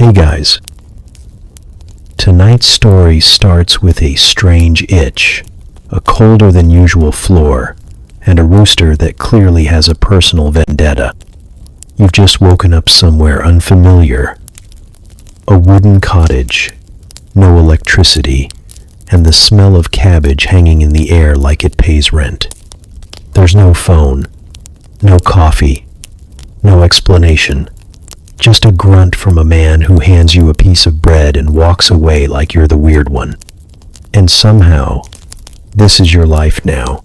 Hey guys, tonight's story starts with a strange itch, a colder than usual floor, and a rooster that clearly has a personal vendetta. You've just woken up somewhere unfamiliar. A wooden cottage, no electricity, and the smell of cabbage hanging in the air like it pays rent. There's no phone, no coffee, no explanation. Just a grunt from a man who hands you a piece of bread and walks away like you're the weird one. And somehow, this is your life now.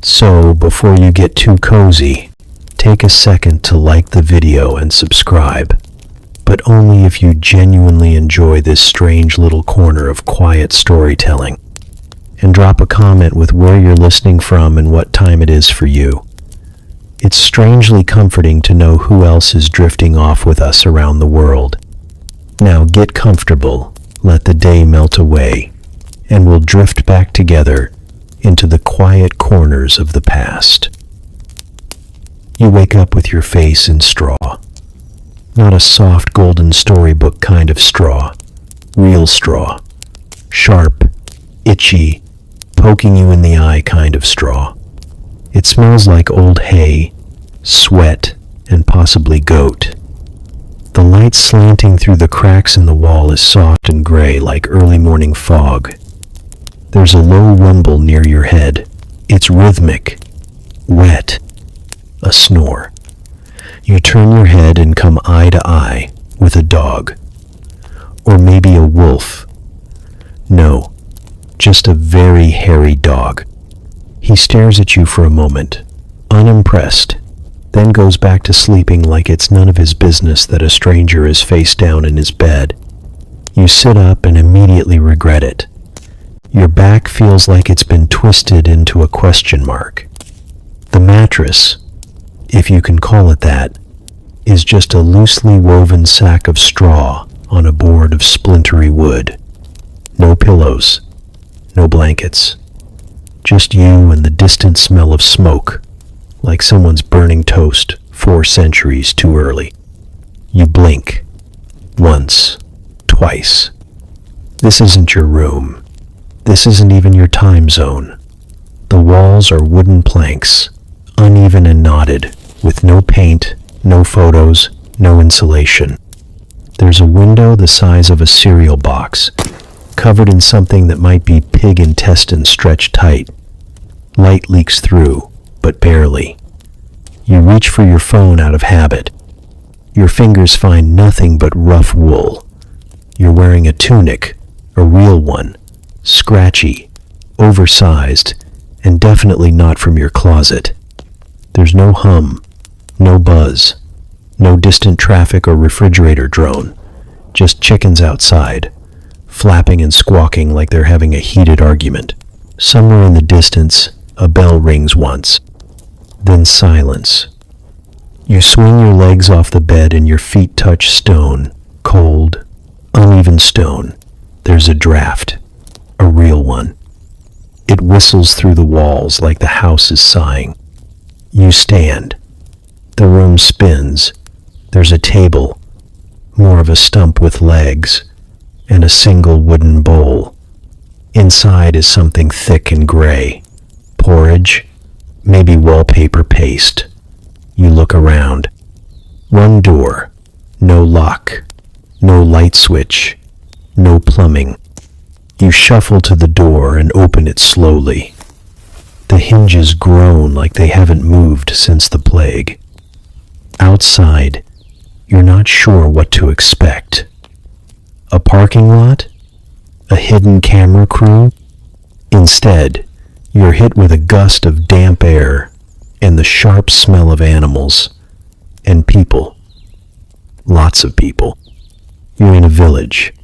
So, before you get too cozy, take a second to like the video and subscribe, but only if you genuinely enjoy this strange little corner of quiet storytelling. And drop a comment with where you're listening from and what time it is for you. It's strangely comforting to know who else is drifting off with us around the world. Now get comfortable, let the day melt away, and we'll drift back together into the quiet corners of the past. You wake up with your face in straw. Not a soft golden storybook kind of straw. Real straw. Sharp, itchy, poking you in the eye kind of straw. It smells like old hay, sweat, and possibly goat. The light slanting through the cracks in the wall is soft and gray like early morning fog. There's a low rumble near your head. It's rhythmic, wet, a snore. You turn your head and come eye to eye with a dog. Or maybe a wolf. No, just a very hairy dog. He stares at you for a moment, unimpressed, then goes back to sleeping like it's none of his business that a stranger is face down in his bed. You sit up and immediately regret it. Your back feels like it's been twisted into a question mark. The mattress, if you can call it that, is just a loosely woven sack of straw on a board of splintery wood. No pillows, no blankets. Just you and the distant smell of smoke, like someone's burning toast 4 centuries too early. You blink. Once. Twice. This isn't your room. This isn't even your time zone. The walls are wooden planks, uneven and knotted, with no paint, no photos, no insulation. There's a window the size of a cereal box, covered in something that might be pig intestine stretched tight. Light leaks through, but barely. You reach for your phone out of habit. Your fingers find nothing but rough wool. You're wearing a tunic, a real one, scratchy, oversized, and definitely not from your closet. There's no hum, no buzz, no distant traffic or refrigerator drone, just chickens outside, flapping and squawking like they're having a heated argument. Somewhere in the distance, a bell rings once. Then silence. You swing your legs off the bed and your feet touch stone, cold, uneven stone. There's a draft, a real one. It whistles through the walls like the house is sighing. You stand. The room spins. There's a table, more of a stump with legs, and a single wooden bowl. Inside is something thick and gray. Porridge, maybe wallpaper paste. You look around. One door, no lock, no light switch, no plumbing. You shuffle to the door and open it slowly. The hinges groan like they haven't moved since the plague. Outside, you're not sure what to expect. A parking lot? A hidden camera crew? Instead, you're hit with a gust of damp air and the sharp smell of animals and people. Lots of people. You're in a village.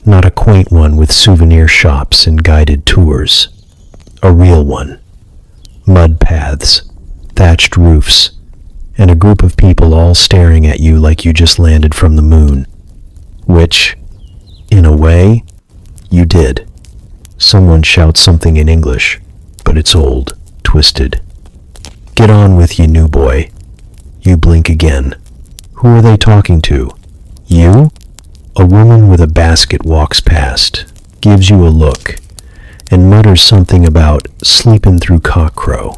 Not a quaint one with souvenir shops and guided tours. A real one. Mud paths, thatched roofs, and a group of people all staring at you like you just landed from the moon. Which, in a way, you did. Someone shouts something in English, but it's old, twisted. Get on with you, new boy. You blink again. Who are they talking to? You? A woman with a basket walks past, gives you a look, and mutters something about sleeping through cockcrow.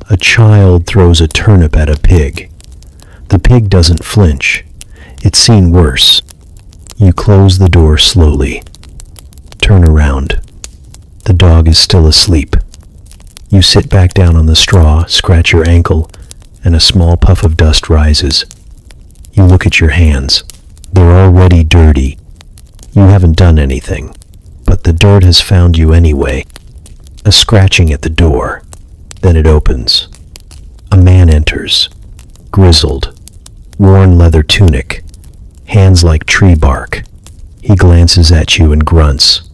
A child throws a turnip at a pig. The pig doesn't flinch. It's seen worse. You close the door slowly. Turn around. The dog is still asleep. You sit back down on the straw, scratch your ankle, and a small puff of dust rises. You look at your hands. They're already dirty. You haven't done anything, but the dirt has found you anyway. A scratching at the door. Then it opens. A man enters, grizzled, worn leather tunic, hands like tree bark. He glances at you and grunts,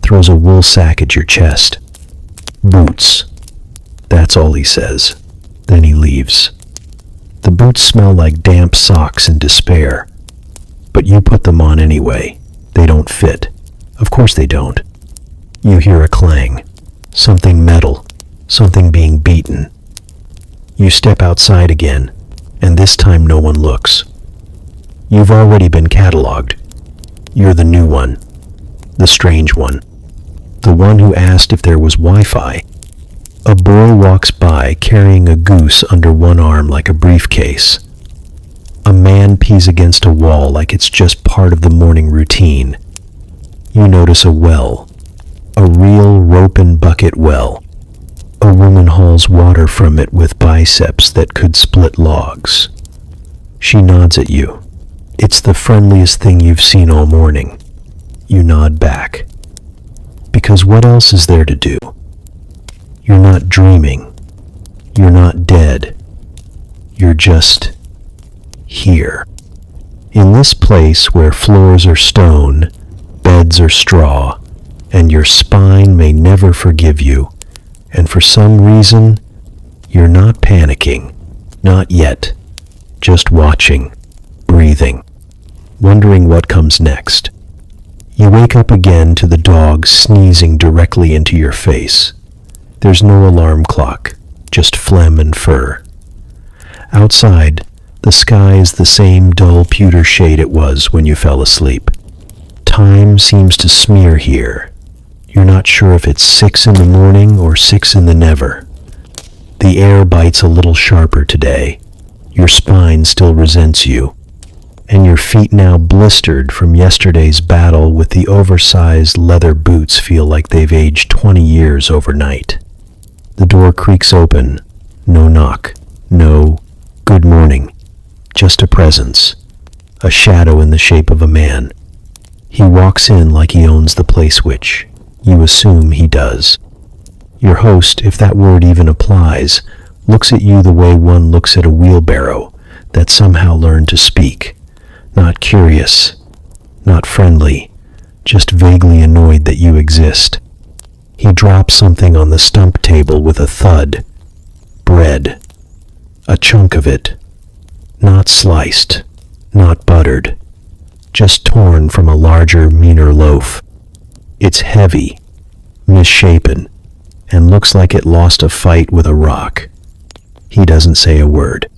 throws a wool sack at your chest. Boots. That's all he says. Then he leaves. The boots smell like damp socks in despair. But you put them on anyway. They don't fit. Of course they don't. You hear a clang. Something metal. Something being beaten. You step outside again, and this time no one looks. You've already been cataloged. You're the new one. The strange one. The one who asked if there was Wi-Fi. A boy walks by carrying a goose under one arm like a briefcase. A man pees against a wall like it's just part of the morning routine. You notice a well. A real rope and bucket well. A woman hauls water from it with biceps that could split logs. She nods at you. It's the friendliest thing you've seen all morning. You nod back. Because what else is there to do? You're not dreaming. You're not dead. You're just here. In this place where floors are stone, beds are straw, and your spine may never forgive you, and for some reason, you're not panicking. Not yet. Just watching, breathing, wondering what comes next. You wake up again to the dog sneezing directly into your face. There's no alarm clock, just phlegm and fur. Outside, the sky is the same dull pewter shade it was when you fell asleep. Time seems to smear here. You're not sure if it's 6 in the morning or 6 in the never. The air bites a little sharper today. Your spine still resents you, and your feet now blistered from yesterday's battle with the oversized leather boots feel like they've aged 20 years overnight. The door creaks open. No knock. No good morning. Just a presence. A shadow in the shape of a man. He walks in like he owns the place, which you assume he does. Your host, if that word even applies, looks at you the way one looks at a wheelbarrow that somehow learned to speak. Not curious, not friendly, just vaguely annoyed that you exist. He drops something on the stump table with a thud. Bread. A chunk of it. Not sliced, not buttered, just torn from a larger, meaner loaf. It's heavy, misshapen, and looks like it lost a fight with a rock. He doesn't say a word,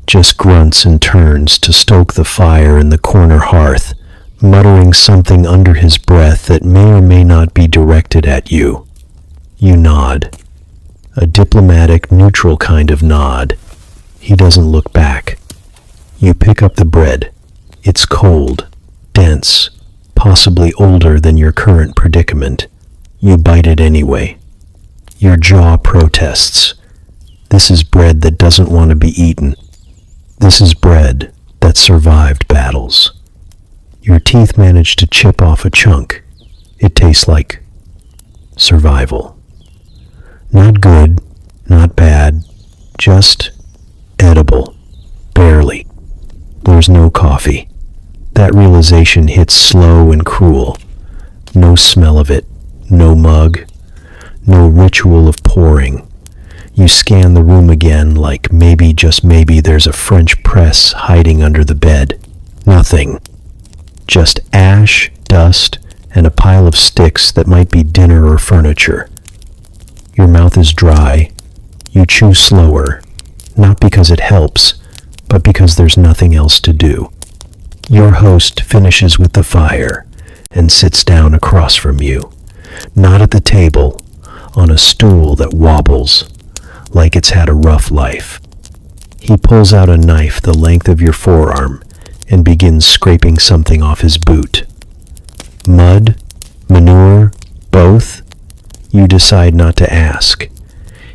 just grunts and turns to stoke the fire in the corner hearth, muttering something under his breath that may or may not be directed at you. You nod. A diplomatic, neutral kind of nod. He doesn't look back. You pick up the bread. It's cold, dense, possibly older than your current predicament. You bite it anyway. Your jaw protests. This is bread that doesn't want to be eaten. This is bread that survived battles. Your teeth manage to chip off a chunk. It tastes like survival. Not good, not bad, just edible. Barely. There's no coffee. That realization hits slow and cruel. No smell of it, no mug, no ritual of pouring. You scan the room again like maybe, just maybe, there's a French press hiding under the bed. Nothing. Just ash, dust, and a pile of sticks that might be dinner or furniture. Your mouth is dry. You chew slower, not because it helps, but because there's nothing else to do. Your host finishes with the fire and sits down across from you, not at the table, on a stool that wobbles like it's had a rough life. He pulls out a knife the length of your forearm and begins scraping something off his boot. Mud? Manure? Both? You decide not to ask.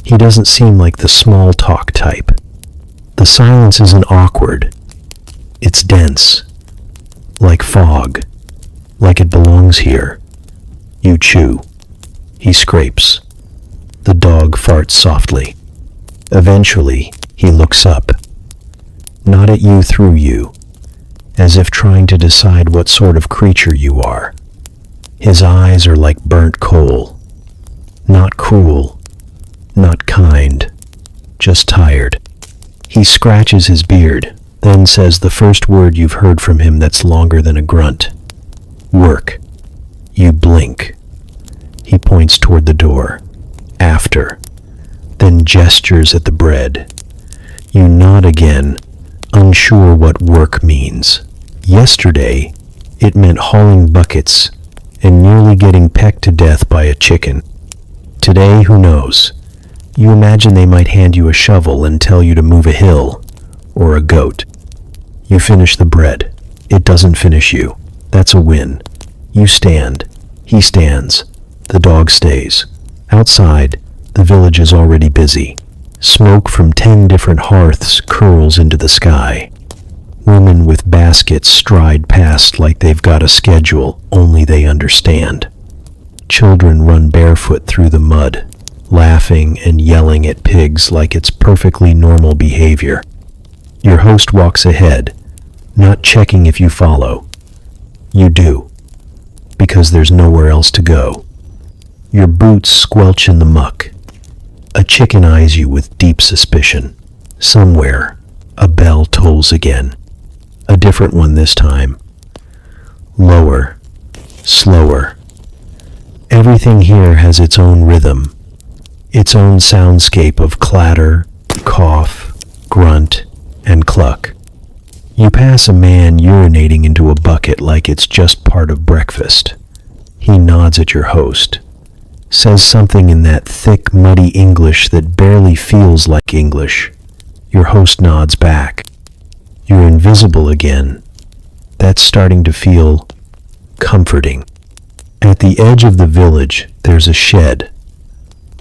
He doesn't seem like the small talk type. The silence isn't awkward. It's dense. Like fog. Like it belongs here. You chew. He scrapes. The dog farts softly. Eventually, he looks up. Not at you, through you, as if trying to decide what sort of creature you are. His eyes are like burnt coal. Not cruel, not kind, just tired. He scratches his beard, then says the first word you've heard from him that's longer than a grunt. Work. You blink. He points toward the door. After. Then gestures at the bread. You nod again, unsure what work means. Yesterday, it meant hauling buckets and nearly getting pecked to death by a chicken. Today, who knows? You imagine they might hand you a shovel and tell you to move a hill, or a goat. You finish the bread. It doesn't finish you. That's a win. You stand. He stands. The dog stays. Outside, the village is already busy. Smoke from 10 different hearths curls into the sky. Women with baskets stride past like they've got a schedule only they understand. Children run barefoot through the mud, laughing and yelling at pigs like it's perfectly normal behavior. Your host walks ahead, not checking if you follow. You do, because there's nowhere else to go. Your boots squelch in the muck. A chicken eyes you with deep suspicion. Somewhere, a bell tolls again. A different one this time. Lower, slower. Everything here has its own rhythm, its own soundscape of clatter, cough, grunt, and cluck. You pass a man urinating into a bucket like it's just part of breakfast. He nods at your host, says something in that thick, muddy English that barely feels like English. Your host nods back. You're invisible again. That's starting to feel comforting. At the edge of the village, there's a shed,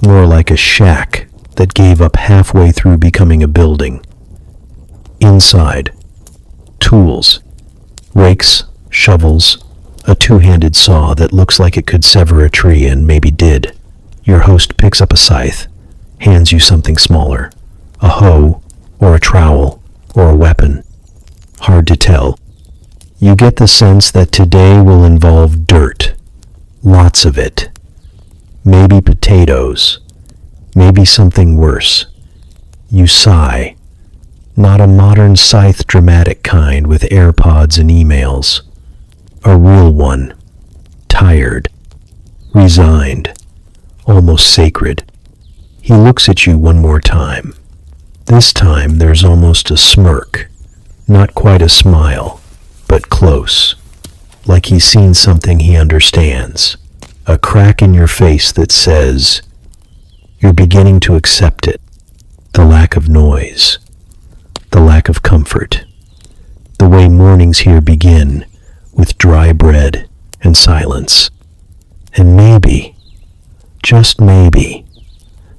more like a shack that gave up halfway through becoming a building. Inside, tools, rakes, shovels, a two-handed saw that looks like it could sever a tree and maybe did. Your host picks up a scythe, hands you something smaller, a hoe, or a trowel, or a weapon. Hard to tell. You get the sense that today will involve dirt. Lots of it. Maybe potatoes. Maybe something worse. You sigh. Not a modern scythe dramatic kind with AirPods and emails. A real one. Tired. Resigned. Almost sacred. He looks at you one more time. This time there's almost a smirk. Not quite a smile, but close. Like he's seen something he understands. A crack in your face that says, you're beginning to accept it. The lack of noise. The lack of comfort. The way mornings here begin, with dry bread and silence. And maybe, just maybe,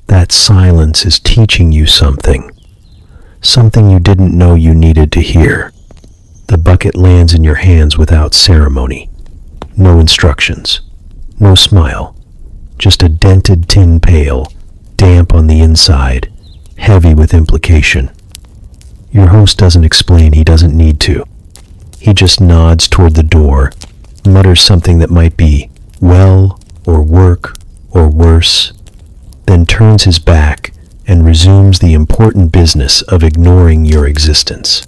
that silence is teaching you something. Something you didn't know you needed to hear. The bucket lands in your hands without ceremony. No instructions. No smile. Just a dented tin pail, damp on the inside, heavy with implication. Your host doesn't explain, he doesn't need to. He just nods toward the door, mutters something that might be well, or work, or worse, then turns his back and resumes the important business of ignoring your existence.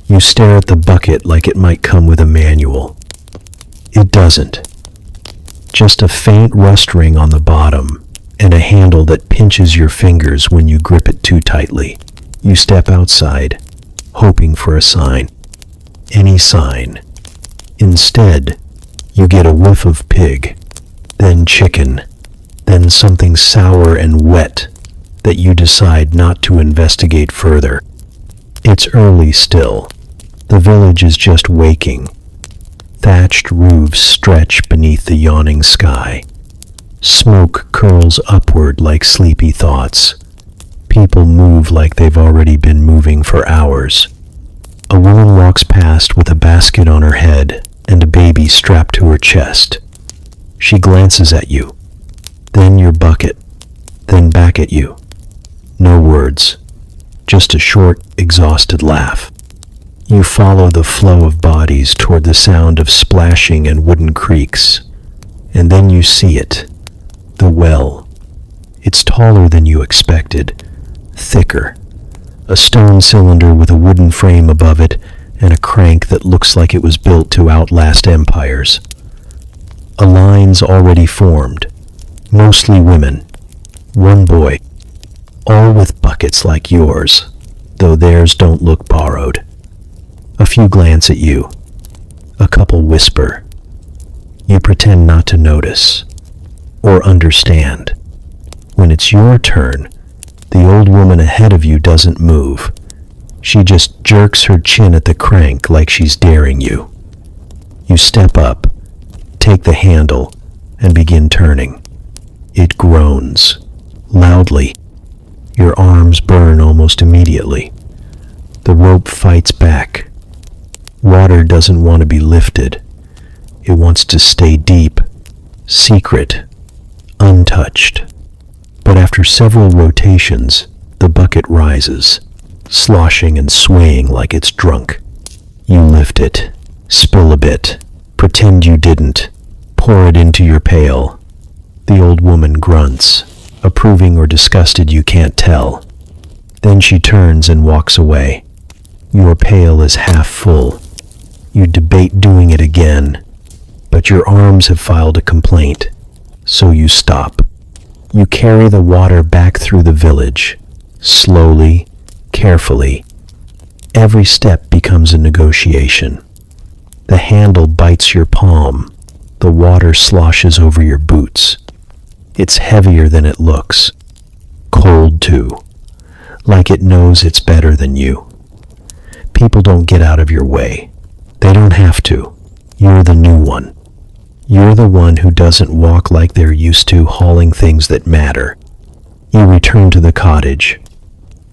You stare at the bucket like it might come with a manual. It doesn't. Just a faint rust ring on the bottom and a handle that pinches your fingers when you grip it too tightly. You step outside, hoping for a sign. any sign. Instead, you get a whiff of pig, then chicken, then something sour and wet that you decide not to investigate further. It's early still. The village is just waking. Thatched roofs stretch beneath the yawning sky. Smoke curls upward like sleepy thoughts. People move like they've already been moving for hours. A woman walks past with a basket on her head and a baby strapped to her chest. She glances at you, then your bucket, then back at you. No words, just a short, exhausted laugh. You follow the flow of bodies toward the sound of splashing and wooden creaks, and then you see it, the well. It's taller than you expected, thicker, a stone cylinder with a wooden frame above it and a crank that looks like it was built to outlast empires. A line's already formed, mostly women, one boy, all with buckets like yours, though theirs don't look borrowed. A few glance at you, a couple whisper. You pretend not to notice or understand. When it's your turn, the old woman ahead of you doesn't move. She just jerks her chin at the crank like she's daring you. You step up, take the handle, and begin turning. It groans, loudly. Your arms burn almost immediately. The rope fights back. Water doesn't want to be lifted. It wants to stay deep, secret, untouched. But after several rotations, the bucket rises, sloshing and swaying like it's drunk. You lift it, spill a bit, pretend you didn't, pour it into your pail. The old woman grunts, approving or disgusted you can't tell. Then she turns and walks away. Your pail is half full. You debate doing it again, but your arms have filed a complaint, so you stop. You carry the water back through the village, slowly, carefully. Every step becomes a negotiation. The handle bites your palm. The water sloshes over your boots. It's heavier than it looks. Cold too, like it knows it's better than you. People don't get out of your way. They don't have to. You're the new one. You're the one who doesn't walk like they're used to, hauling things that matter. You return to the cottage.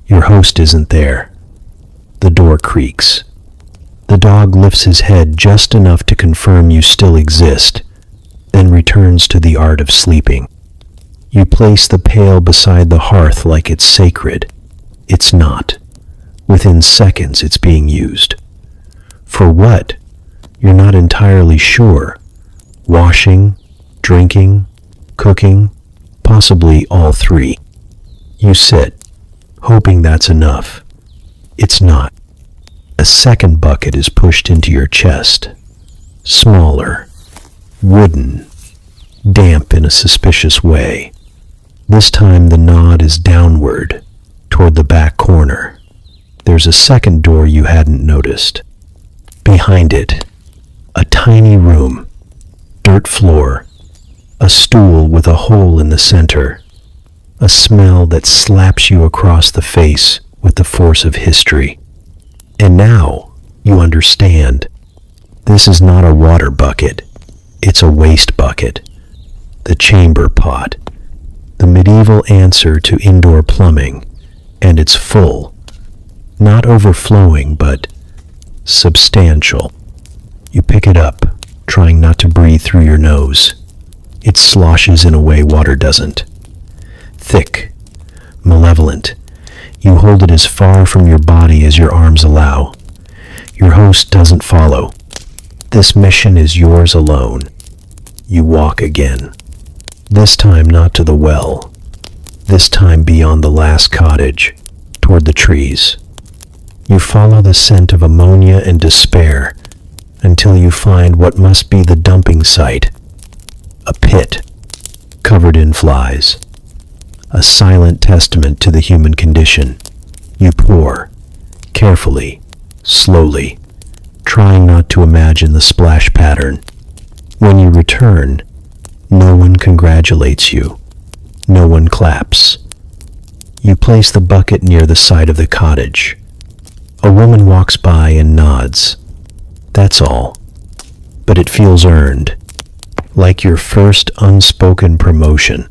Your host isn't there. The door creaks. The dog lifts his head just enough to confirm you still exist, then returns to the art of sleeping. You place the pail beside the hearth like it's sacred. It's not. Within seconds, it's being used. For what? You're not entirely sure. Washing, drinking, cooking, possibly all three. You sit, hoping that's enough. It's not. A second bucket is pushed into your chest. Smaller, wooden, damp in a suspicious way. This time the nod is downward, toward the back corner. There's a second door you hadn't noticed. Behind it, a tiny room, dirt floor, a stool with a hole in the center, a smell that slaps you across the face with the force of history. And now you understand. This is not a water bucket. It's a waste bucket. The chamber pot. The medieval answer to indoor plumbing. And it's full. Not overflowing, but substantial. You pick it up, trying not to breathe through your nose. It sloshes in a way water doesn't. Thick, malevolent. You hold it as far from your body as your arms allow. Your host doesn't follow. This mission is yours alone. You walk again. This time not to the well. This time beyond the last cottage, toward the trees. You follow the scent of ammonia and despair until you find what must be the dumping site. A pit, covered in flies. A silent testament to the human condition. You pour, carefully, slowly, trying not to imagine the splash pattern. When you return, no one congratulates you. No one claps. You place the bucket near the side of the cottage. A woman walks by and nods. That's all. But it feels earned, like your first unspoken promotion.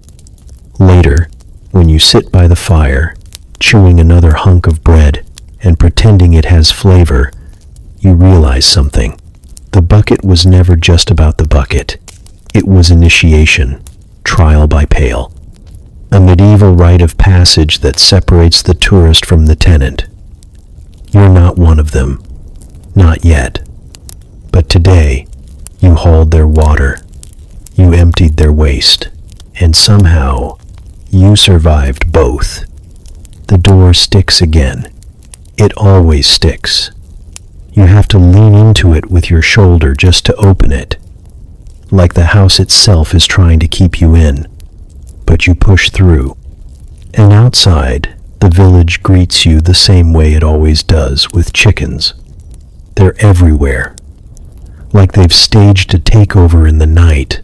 Later, when you sit by the fire, chewing another hunk of bread and pretending it has flavor, you realize something. The bucket was never just about the bucket. It was initiation, trial by pail. A medieval rite of passage that separates the tourist from the tenant. You're not one of them. Not yet. But today, you hauled their water. You emptied their waste. And somehow, you survived both. The door sticks again. It always sticks. You have to lean into it with your shoulder just to open it. Like the house itself is trying to keep you in. But you push through. And outside, the village greets you the same way it always does, with chickens. They're everywhere. Like they've staged a takeover in the night.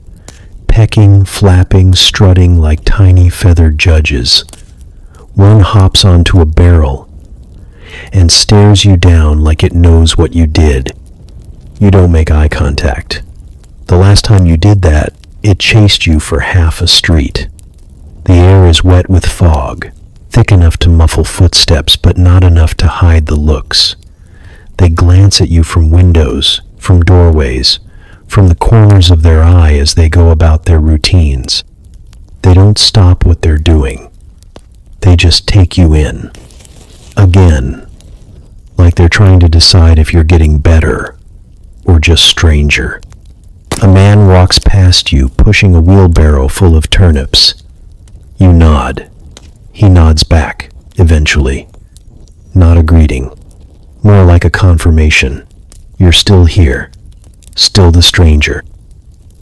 Pecking, flapping, strutting like tiny feathered judges. One hops onto a barrel and stares you down like it knows what you did. You don't make eye contact. The last time you did that, it chased you for half a street. The air is wet with fog, thick enough to muffle footsteps, but not enough to hide the looks. They glance at you from windows, from doorways, from the corners of their eye as they go about their routines. They don't stop what they're doing. They just take you in. Again. Like they're trying to decide if you're getting better or just stranger. A man walks past you, pushing a wheelbarrow full of turnips. You nod. He nods back, eventually. Not a greeting. More like a confirmation. You're still here. Still the stranger.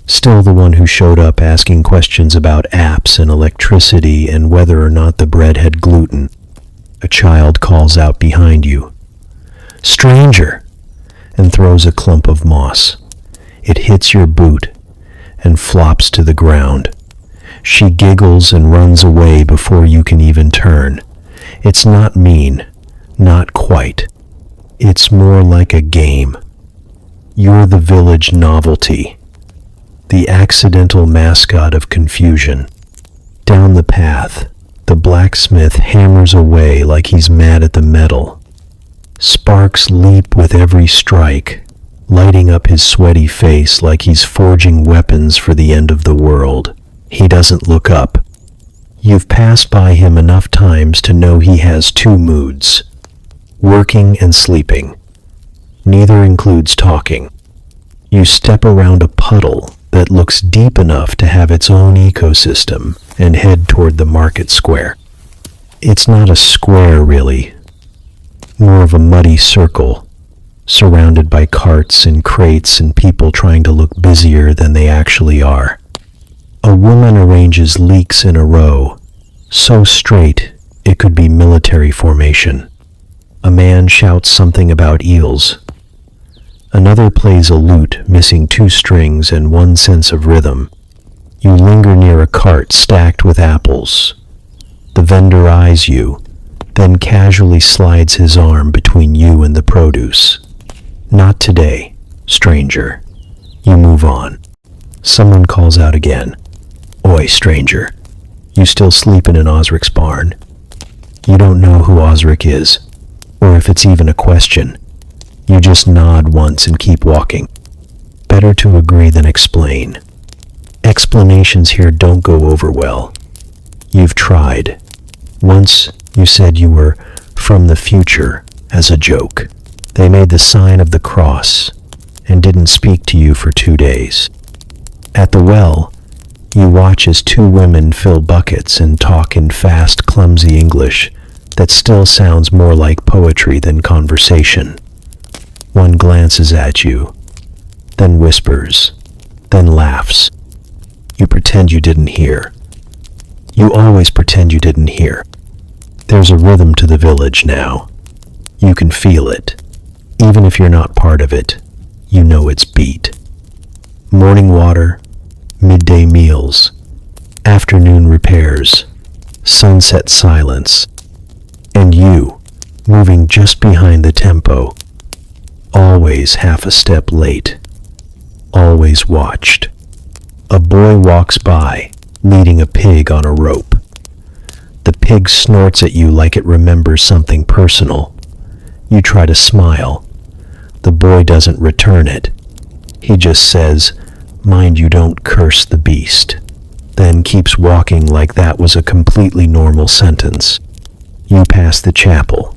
Still the one who showed up asking questions about apps and electricity and whether or not the bread had gluten. A child calls out behind you. Stranger! And throws a clump of moss. It hits your boot and flops to the ground. She giggles and runs away before you can even turn. It's not mean. Not quite. It's more like a game. You're the village novelty. The accidental mascot of confusion. Down the path, the blacksmith hammers away like he's mad at the metal. Sparks leap with every strike, lighting up his sweaty face like he's forging weapons for the end of the world. He doesn't look up. You've passed by him enough times to know he has two moods, working and sleeping. Neither includes talking. You step around a puddle that looks deep enough to have its own ecosystem and head toward the market square. It's not a square, really. More of a muddy circle, surrounded by carts and crates and people trying to look busier than they actually are. A woman arranges leeks in a row, so straight it could be military formation. A man shouts something about eels. Another plays a lute missing 2 strings and 1 sense of rhythm. You linger near a cart stacked with apples. The vendor eyes you, then casually slides his arm between you and the produce. Not today, stranger. You move on. Someone calls out again. Oi, stranger. You still sleeping in Osric's barn? You don't know who Osric is, or if it's even a question. You just nod once and keep walking. Better to agree than explain. Explanations here don't go over well. You've tried. Once you said you were from the future as a joke. They made the sign of the cross and didn't speak to you for 2 days. At the well, you watch as 2 women fill buckets and talk in fast, clumsy English that still sounds more like poetry than conversation. One glances at you, then whispers, then laughs. You pretend you didn't hear. You always pretend you didn't hear. There's a rhythm to the village now. You can feel it. Even if you're not part of it, you know its beat. Morning water, midday meals, afternoon repairs, sunset silence, and you, moving just behind the tempo, always half a step late, always watched. A boy walks by, leading a pig on a rope. The pig snorts at you like it remembers something personal. You try to smile. The boy doesn't return it. He just says, "Mind you don't curse the beast," then keeps walking like that was a completely normal sentence. You pass the chapel.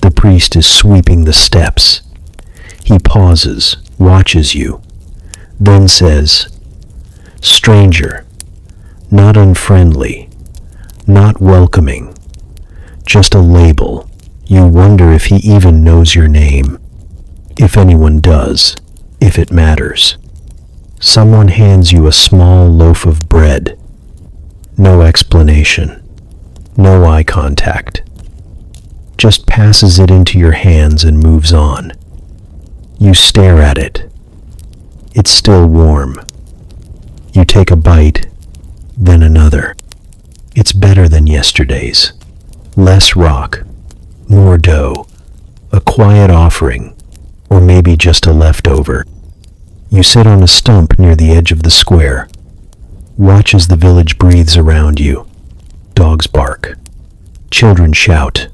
The priest is sweeping the steps. He pauses, watches you, then says, "Stranger, not unfriendly, not welcoming, just a label. You wonder if he even knows your name, if anyone does, if it matters." Someone hands you a small loaf of bread. No explanation, no eye contact. Just passes it into your hands and moves on. You stare at it. It's still warm. You take a bite, then another. It's better than yesterday's. Less rock, more dough, a quiet offering, or maybe just a leftover. You sit on a stump near the edge of the square. Watch as the village breathes around you. Dogs bark. Children shout.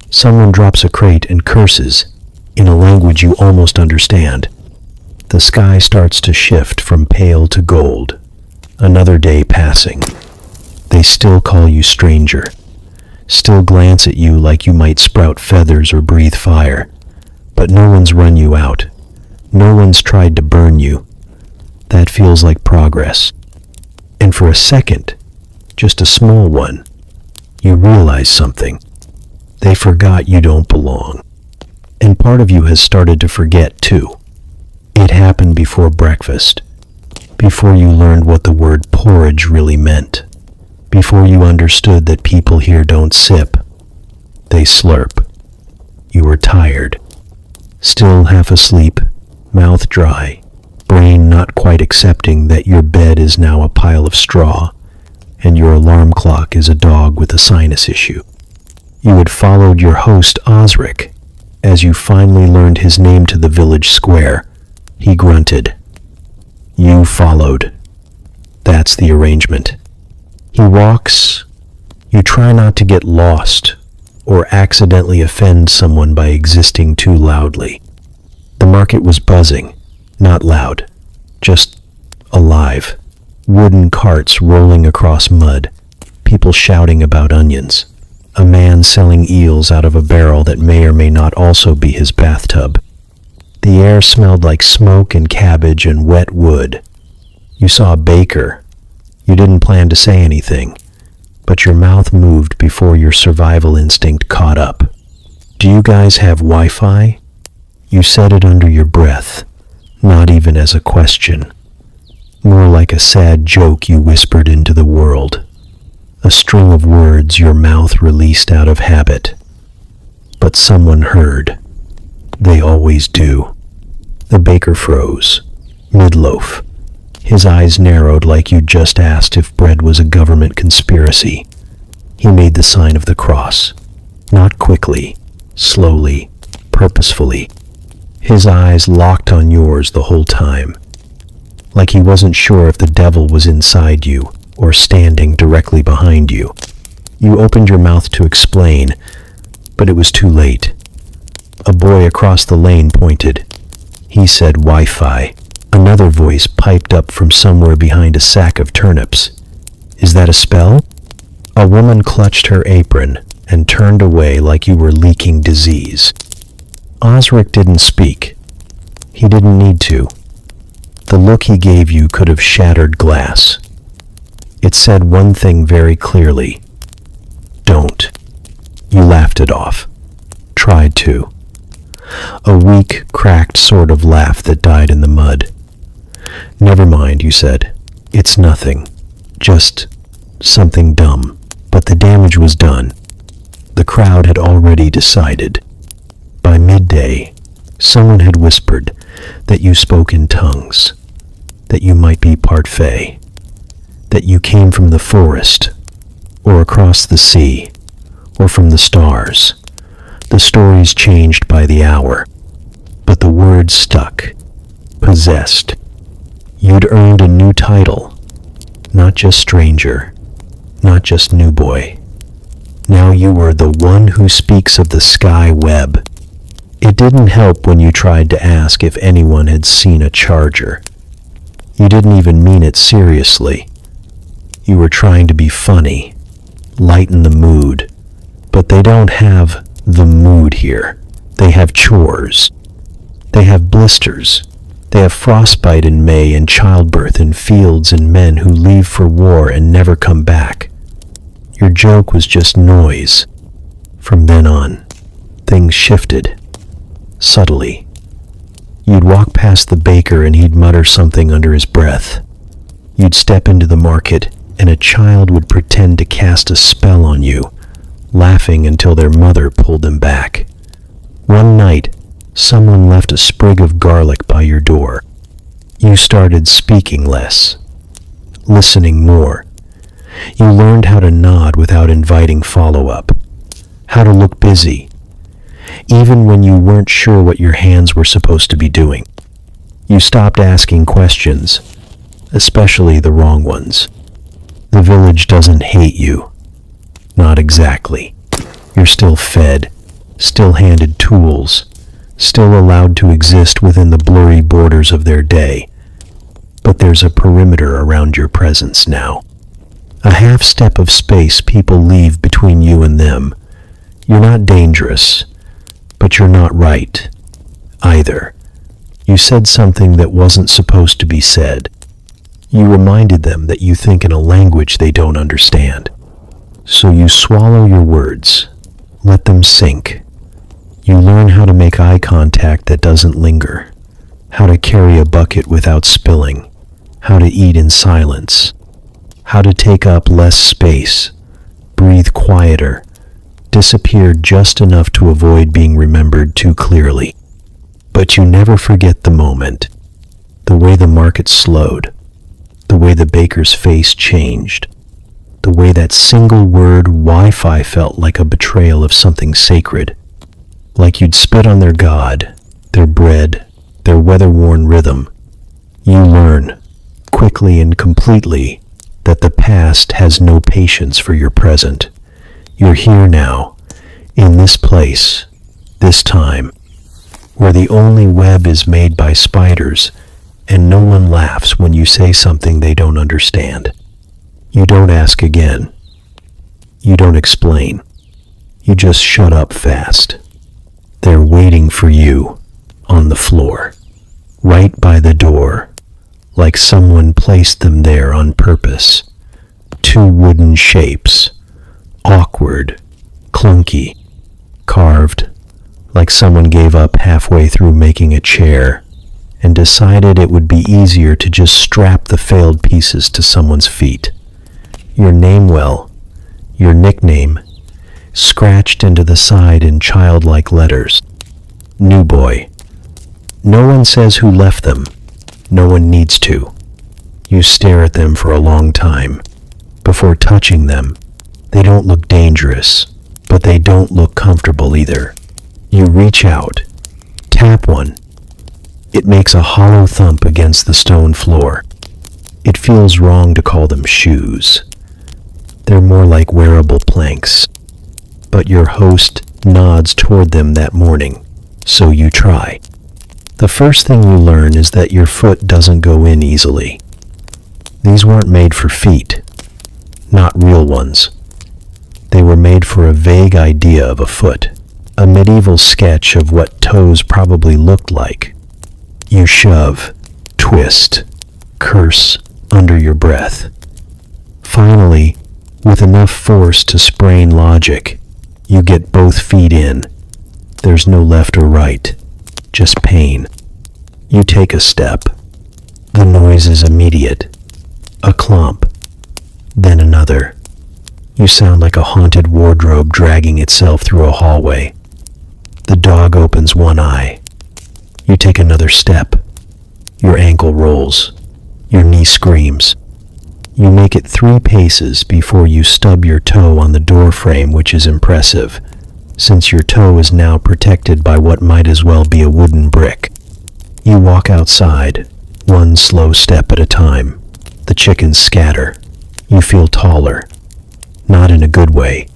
Someone drops a crate and curses, in a language you almost understand. The sky starts to shift from pale to gold. Another day passing. They still call you stranger. Still glance at you like you might sprout feathers or breathe fire. But no one's run you out. No one's tried to burn you. That feels like progress. And for a second, just a small one, you realize something. They forgot you don't belong. And part of you has started to forget too. It happened before breakfast, before you learned what the word porridge really meant, before you understood that people here don't sip, they slurp. You were tired, still half asleep, mouth dry, brain not quite accepting that your bed is now a pile of straw, and your alarm clock is a dog with a sinus issue. You had followed your host Osric. As you finally learned his name to the village square, he grunted. You followed. That's the arrangement. He walks. You try not to get lost or accidentally offend someone by existing too loudly. The market was buzzing, not loud, just alive. Wooden carts rolling across mud, people shouting about onions, a man selling eels out of a barrel that may or may not also be his bathtub. The air smelled like smoke and cabbage and wet wood. You saw a baker. You didn't plan to say anything, but your mouth moved before your survival instinct caught up. Do you guys have Wi-Fi? You said it under your breath, not even as a question. More like a sad joke you whispered into the world. A string of words your mouth released out of habit. But someone heard. They always do. The baker froze, mid-loaf. His eyes narrowed like you'd just asked if bread was a government conspiracy. He made the sign of the cross. Not quickly, slowly, purposefully. His eyes locked on yours the whole time. Like he wasn't sure if the devil was inside you or standing directly behind you. You opened your mouth to explain, but it was too late. A boy across the lane pointed. He said Wi-Fi. Another voice piped up from somewhere behind a sack of turnips. Is that a spell? A woman clutched her apron and turned away like you were leaking disease. Osric didn't speak. He didn't need to. The look he gave you could have shattered glass. It said one thing very clearly. Don't. You laughed it off. Tried to. A weak, cracked sort of laugh that died in the mud. Never mind, you said. It's nothing. Just something dumb. But the damage was done. The crowd had already decided. By midday, Someone had whispered that you spoke in tongues, that you might be part fae, that you came from the forest, or across the sea, or from the stars. The stories changed by the hour, but the words stuck. Possessed. You'd earned a new title, not just stranger, not just new boy. Now you were the one who speaks of the sky web. It didn't help when you tried to ask if anyone had seen a charger. You didn't even mean it seriously. You were trying to be funny, lighten the mood. But they don't have the mood here. They have chores. They have blisters. They have frostbite in May and childbirth in fields and men who leave for war and never come back. Your joke was just noise. From then on, things shifted. Subtly. You'd walk past the baker and he'd mutter something under his breath. You'd step into the market and a child would pretend to cast a spell on you, laughing until their mother pulled them back. One night, someone left a sprig of garlic by your door. You started speaking less, listening more. You learned how to nod without inviting follow-up, how to look busy, even when you weren't sure what your hands were supposed to be doing. You stopped asking questions, especially the wrong ones. The village doesn't hate you. Not exactly. You're still fed, still handed tools, still allowed to exist within the blurry borders of their day. But there's a perimeter around your presence now. A half step of space people leave between you and them. You're not dangerous, but you're not right, either. You said something that wasn't supposed to be said. You reminded them that you think in a language they don't understand. So you swallow your words, let them sink. You learn how to make eye contact that doesn't linger, how to carry a bucket without spilling, how to eat in silence, how to take up less space, breathe quieter, disappear just enough to avoid being remembered too clearly. But you never forget the moment, the way the market slowed, the way the baker's face changed, the way that single word Wi-Fi felt like a betrayal of something sacred. Like you'd spit on their god, their bread, their weather-worn rhythm. You learn, quickly and completely, that the past has no patience for your present. You're here now, in this place, this time, where the only web is made by spiders, and no one laughs when you say something they don't understand. You don't ask again. You don't explain. You just shut up fast. They're waiting for you, on the floor, right by the door, like someone placed them there on purpose. Two wooden shapes, awkward, clunky, carved, like someone gave up halfway through making a chair and decided it would be easier to just strap the failed pieces to someone's feet. Your name, well, your nickname, scratched into the side in childlike letters. New boy. No one says who left them. No one needs to. You stare at them for a long time. Before touching them, they don't look dangerous, but they don't look comfortable either. You reach out, tap one. It makes a hollow thump against the stone floor. It feels wrong to call them shoes. They're more like wearable planks. But your host nods toward them that morning, so you try. The first thing you learn is that your foot doesn't go in easily. These weren't made for feet, not real ones. They were made for a vague idea of a foot, a medieval sketch of what toes probably looked like. You shove, twist, curse under your breath. Finally, with enough force to sprain logic, you get both feet in. There's no left or right, just pain. You take a step. The noise is immediate. A clomp, then another. You sound like a haunted wardrobe dragging itself through a hallway. The dog opens one eye, You take another step. Your ankle rolls. Your knee screams. You make it 3 paces before you stub your toe on the door frame, which is impressive, since your toe is now protected by what might as well be a wooden brick. You walk outside, 1 slow step at a time. The chickens scatter. You feel taller. Not in a good way.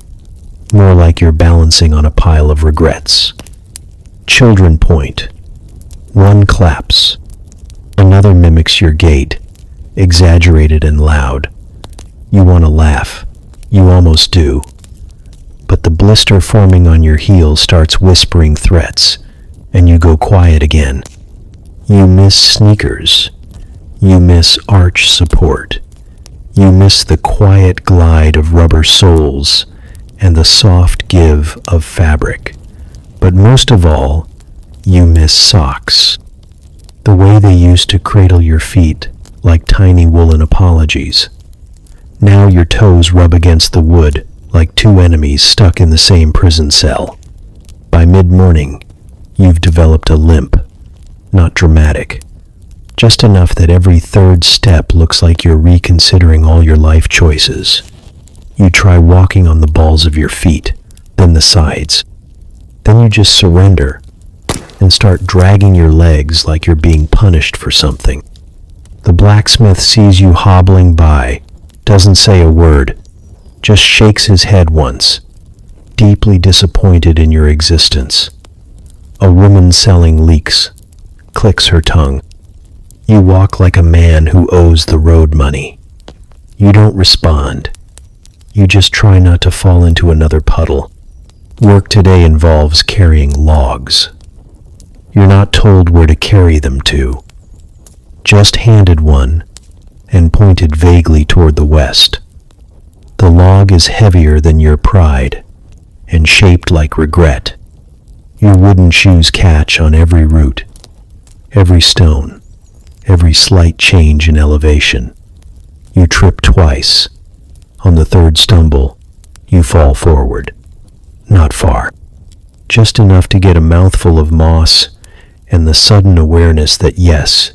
More like you're balancing on a pile of regrets. Children point. 1 claps. Another mimics your gait, exaggerated and loud. You want to laugh. You almost do. But the blister forming on your heel starts whispering threats, and you go quiet again. You miss sneakers. You miss arch support. You miss the quiet glide of rubber soles and the soft give of fabric. But most of all, you miss socks. The way they used to cradle your feet like tiny woolen apologies. Now your toes rub against the wood like 2 enemies stuck in the same prison cell. By mid-morning, you've developed a limp. Not dramatic. Just enough that every 3rd step looks like you're reconsidering all your life choices. You try walking on the balls of your feet, then the sides. Then you just surrender and start dragging your legs like you're being punished for something. The blacksmith sees you hobbling by, doesn't say a word, just shakes his head once, deeply disappointed in your existence. A woman selling leeks clicks her tongue. You walk like a man who owes the road money. You don't respond. You just try not to fall into another puddle. Work today involves carrying logs. You're not told where to carry them to. Just handed one and pointed vaguely toward the west. The log is heavier than your pride and shaped like regret. Your wooden shoes catch on every root, every stone, every slight change in elevation. You trip twice. On the 3rd stumble, you fall forward. Not far. Just enough to get a mouthful of moss and the sudden awareness that yes,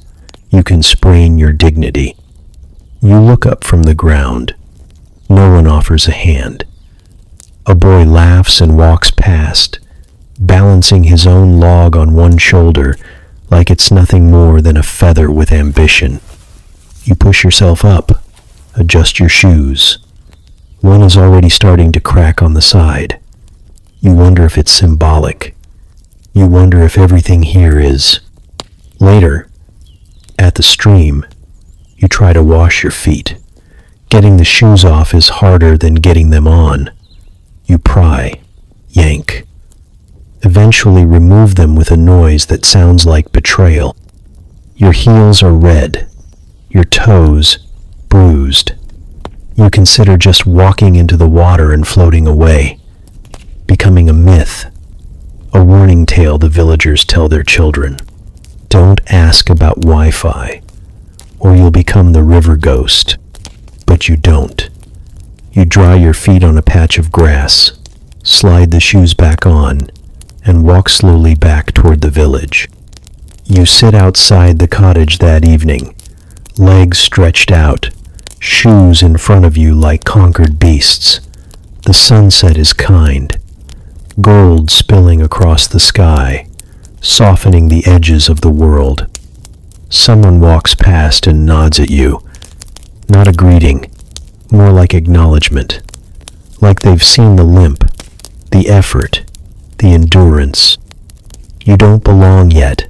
you can sprain your dignity. You look up from the ground. No one offers a hand. A boy laughs and walks past, balancing his own log on one shoulder like it's nothing more than a feather with ambition. You push yourself up, adjust your shoes. One is already starting to crack on the side. You wonder if it's symbolic. You wonder if everything here is. Later, at the stream, you try to wash your feet. Getting the shoes off is harder than getting them on. You pry, yank. Eventually remove them with a noise that sounds like betrayal. Your heels are red, your toes bruised. You consider just walking into the water and floating away, becoming a myth, a warning tale the villagers tell their children. Don't ask about Wi-Fi, or you'll become the river ghost. But you don't. You dry your feet on a patch of grass, slide the shoes back on, and walk slowly back toward the village. You sit outside the cottage that evening, legs stretched out, shoes in front of you like conquered beasts. The sunset is kind, gold spilling across the sky, softening the edges of the world. Someone walks past and nods at you. Not a greeting, more like acknowledgement. Like they've seen the limp, the effort, the endurance. You don't belong yet,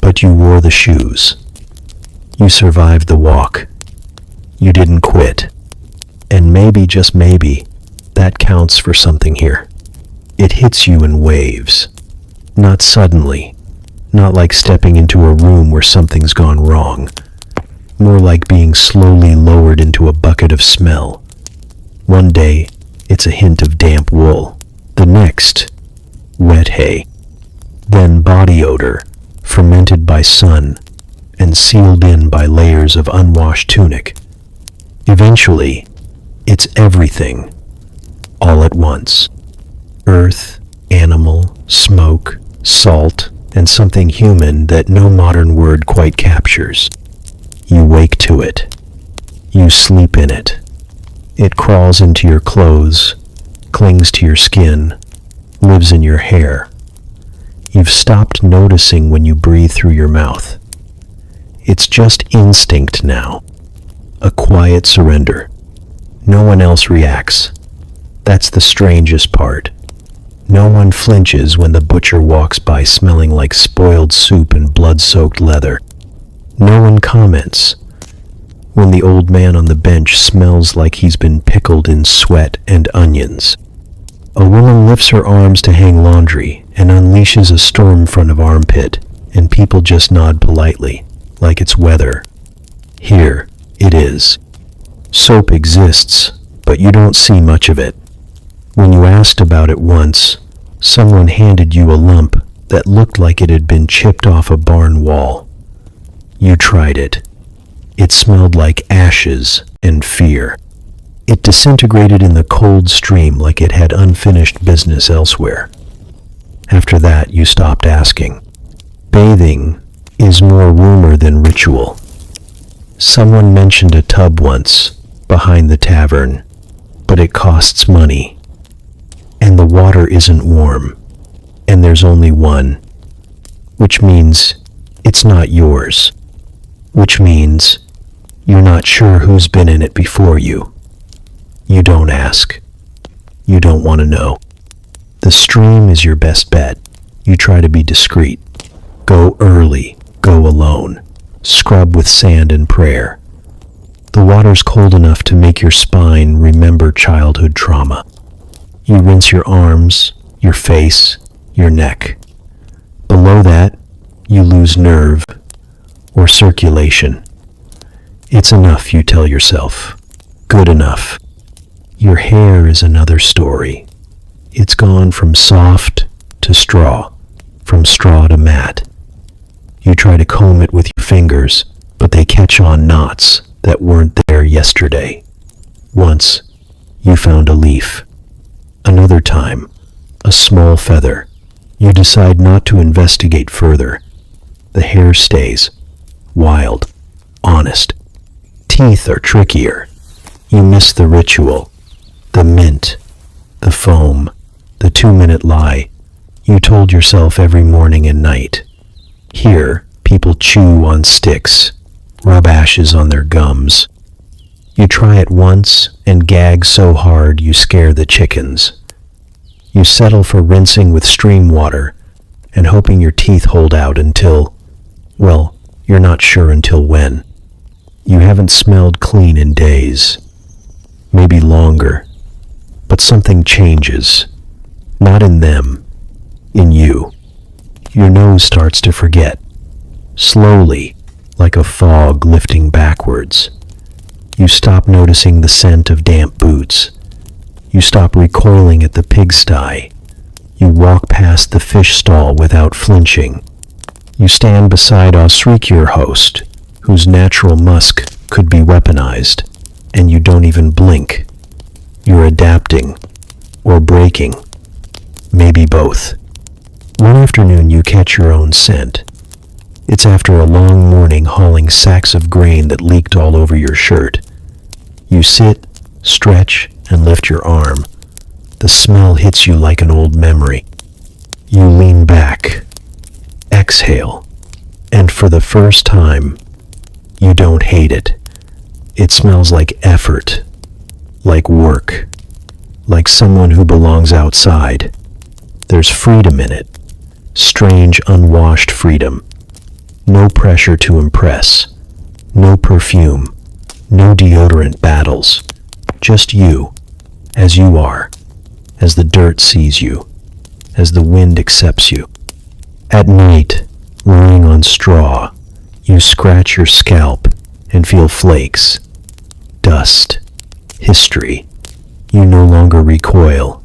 but you wore the shoes. You survived the walk. You didn't quit. And maybe, just maybe, that counts for something here. It hits you in waves. Not suddenly. Not like stepping into a room where something's gone wrong. More like being slowly lowered into a bucket of smell. One day, it's a hint of damp wool. The next, wet hay. Then body odor, fermented by sun and sealed in by layers of unwashed tunic. Eventually, it's everything, all at once. Earth, animal, smoke, salt, and something human that no modern word quite captures. You wake to it. You sleep in it. It crawls into your clothes, clings to your skin, lives in your hair. You've stopped noticing when you breathe through your mouth. It's just instinct now. A quiet surrender. No one else reacts. That's the strangest part. No one flinches when the butcher walks by smelling like spoiled soup and blood-soaked leather. No one comments when the old man on the bench smells like he's been pickled in sweat and onions. A woman lifts her arms to hang laundry and unleashes a storm front of armpit, and people just nod politely, like it's weather. Here, it is. Soap exists, but you don't see much of it. When you asked about it once, someone handed you a lump that looked like it had been chipped off a barn wall. You tried it. It smelled like ashes and fear. It disintegrated in the cold stream like it had unfinished business elsewhere. After that, you stopped asking. Bathing is more rumor than ritual. Someone mentioned a tub once, behind the tavern, but it costs money. And the water isn't warm, and there's only one, which means it's not yours, which means you're not sure who's been in it before you. You don't ask. You don't want to know. The stream is your best bet. You try to be discreet. Go early, go alone, scrub with sand and prayer. The water's cold enough to make your spine remember childhood trauma. You rinse your arms, your face, your neck. Below that, you lose nerve or circulation. It's enough, you tell yourself. Good enough. Your hair is another story. It's gone from soft to straw, from straw to mat. You try to comb it with your fingers, but they catch on knots that weren't there yesterday. Once, you found a leaf. Another time, a small feather. You decide not to investigate further. The hair stays. Wild. Honest. Teeth are trickier. You miss the ritual. The mint. The foam. The 2-minute lie you told yourself every morning and night. Here, people chew on sticks, rub ashes on their gums. You try it once and gag so hard you scare the chickens. You settle for rinsing with stream water and hoping your teeth hold out until, well, you're not sure until when. You haven't smelled clean in days, maybe longer, but something changes. Not in them, in you. Your nose starts to forget, slowly, like a fog lifting backwards. You stop noticing the scent of damp boots. You stop recoiling at the pigsty. You walk past the fish stall without flinching. You stand beside Osric, your host, whose natural musk could be weaponized, and you don't even blink. You're adapting, or breaking, maybe both. One afternoon you catch your own scent. It's after a long morning hauling sacks of grain that leaked all over your shirt. You sit, stretch, and lift your arm. The smell hits you like an old memory. You lean back, exhale, and for the first time, you don't hate it. It smells like effort, like work, like someone who belongs outside. There's freedom in it, strange unwashed freedom. No pressure to impress, no perfume, no deodorant battles. Just you, as you are, as the dirt sees you, as the wind accepts you. At night, lying on straw, you scratch your scalp and feel flakes, dust, history. You no longer recoil.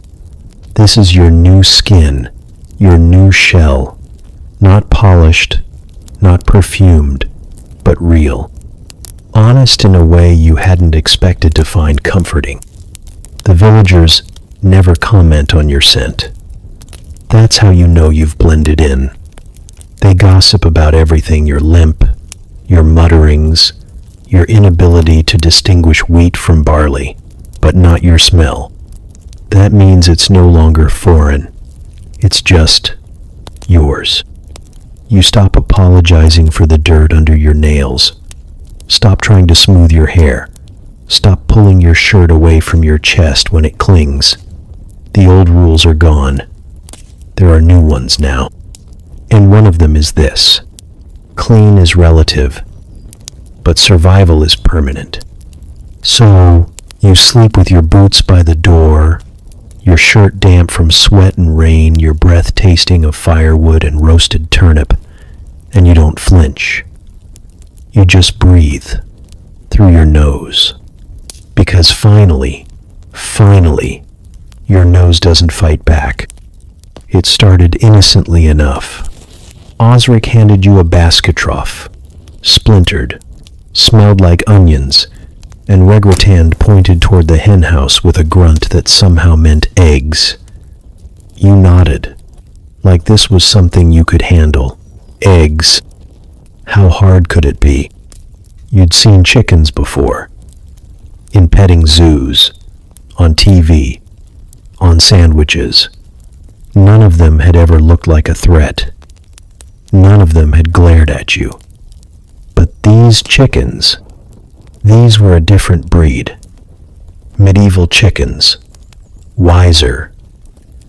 This is your new skin, your new shell, not polished, not perfumed, but real. Honest in a way you hadn't expected to find comforting. The villagers never comment on your scent. That's how you know you've blended in. They gossip about everything: your limp, your mutterings, your inability to distinguish wheat from barley, but not your smell. That means it's no longer foreign. It's just yours. You stop apologizing for the dirt under your nails. Stop trying to smooth your hair. Stop pulling your shirt away from your chest when it clings. The old rules are gone. There are new ones now. And one of them is this: clean is relative, but survival is permanent. So, you sleep with your boots by the door, your shirt damp from sweat and rain, your breath tasting of firewood and roasted turnip, and you don't flinch. You just breathe through your nose. Because finally, your nose doesn't fight back. It started innocently enough. Osric handed you a basket trough, splintered, smelled like onions, and Regratand pointed toward the henhouse with a grunt that somehow meant eggs. You nodded, like this was something you could handle. Eggs. How hard could it be? You'd seen chickens before. In petting zoos, on TV, on sandwiches. None of them had ever looked like a threat. None of them had glared at you. But these chickens, these were a different breed. Medieval chickens. Wiser.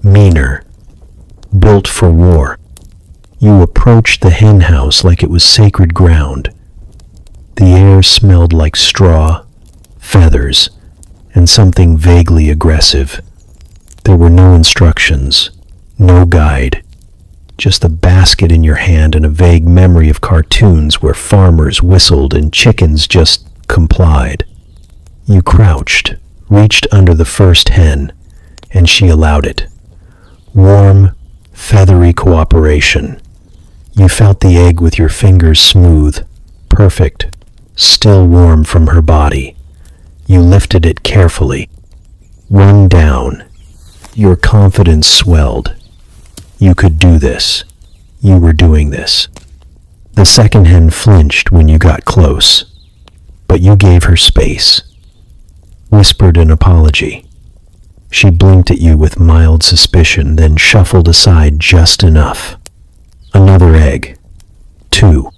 Meaner. Built for war. You approached the henhouse like it was sacred ground. The air smelled like straw, feathers, and something vaguely aggressive. There were no instructions, no guide, just a basket in your hand and a vague memory of cartoons where farmers whistled and chickens just complied. You crouched, reached under the first hen, and she allowed it. Warm, feathery cooperation. You felt the egg with your fingers smooth, perfect, still warm from her body. You lifted it carefully. Run down. Your confidence swelled. You could do this. You were doing this. The second hen flinched when you got close, but you gave her space. Whispered an apology. She blinked at you with mild suspicion, then shuffled aside just enough. Another egg. 2.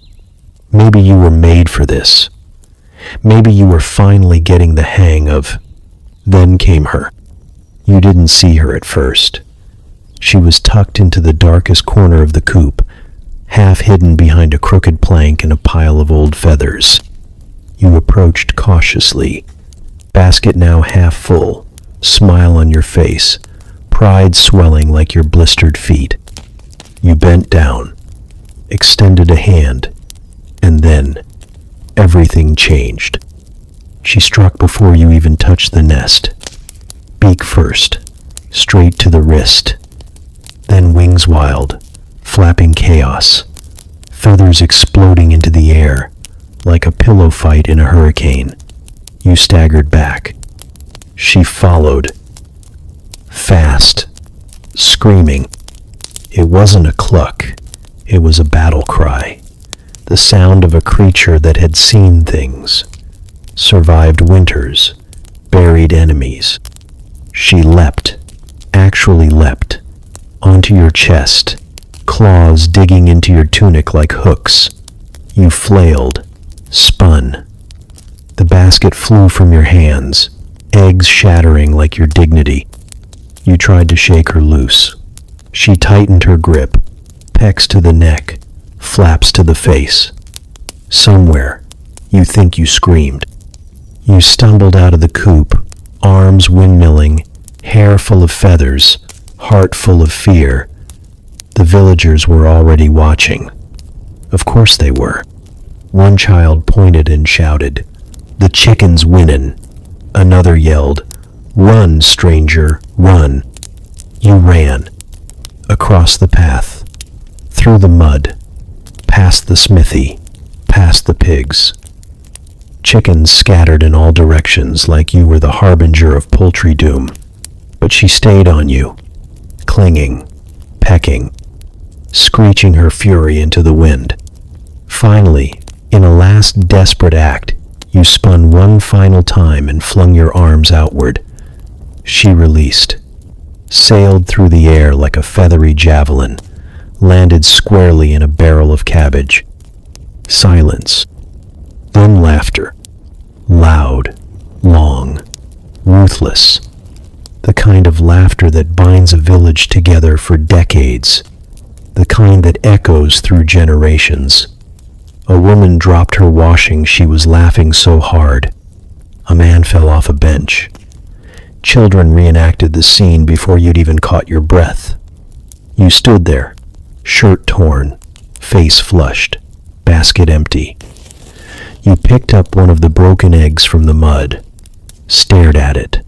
Maybe you were made for this. Maybe you were finally getting the hang of... Then came her. You didn't see her at first. She was tucked into the darkest corner of the coop, half hidden behind a crooked plank and a pile of old feathers. You approached cautiously, basket now half full, smile on your face, pride swelling like your blistered feet. You bent down, extended a hand, and then everything changed. She struck before you even touched the nest. Beak first, straight to the wrist, then wings wild, flapping chaos, feathers exploding into the air like a pillow fight in a hurricane. You staggered back. She followed, fast, screaming. It wasn't a cluck, it was a battle cry, the sound of a creature that had seen things, survived winters, buried enemies. She leapt, actually leapt, onto your chest, claws digging into your tunic like hooks. You flailed, spun. The basket flew from your hands, eggs shattering like your dignity. You tried to shake her loose. She tightened her grip, pecks to the neck, flaps to the face. Somewhere, you think you screamed. You stumbled out of the coop, arms windmilling, hair full of feathers, heart full of fear. The villagers were already watching. Of course they were. One child pointed and shouted, "The chicken's winnin'." Another yelled, "Run, stranger, run." You ran. Across the path, through the mud, past the smithy, past the pigs. Chickens scattered in all directions like you were the harbinger of poultry doom. But she stayed on you, clinging, pecking. screeching her fury into the wind. Finally, in a last desperate act, you spun one final time and flung your arms outward. She released, sailed through the air like a feathery javelin, landed squarely in a barrel of cabbage. Silence. Then laughter. Loud, long, ruthless. The kind of laughter that binds a village together for decades. The kind that echoes through generations. A woman dropped her washing, she was laughing so hard. A man fell off a bench. Children reenacted the scene before you'd even caught your breath. You stood there, shirt torn, face flushed, basket empty. You picked up one of the broken eggs from the mud, stared at it,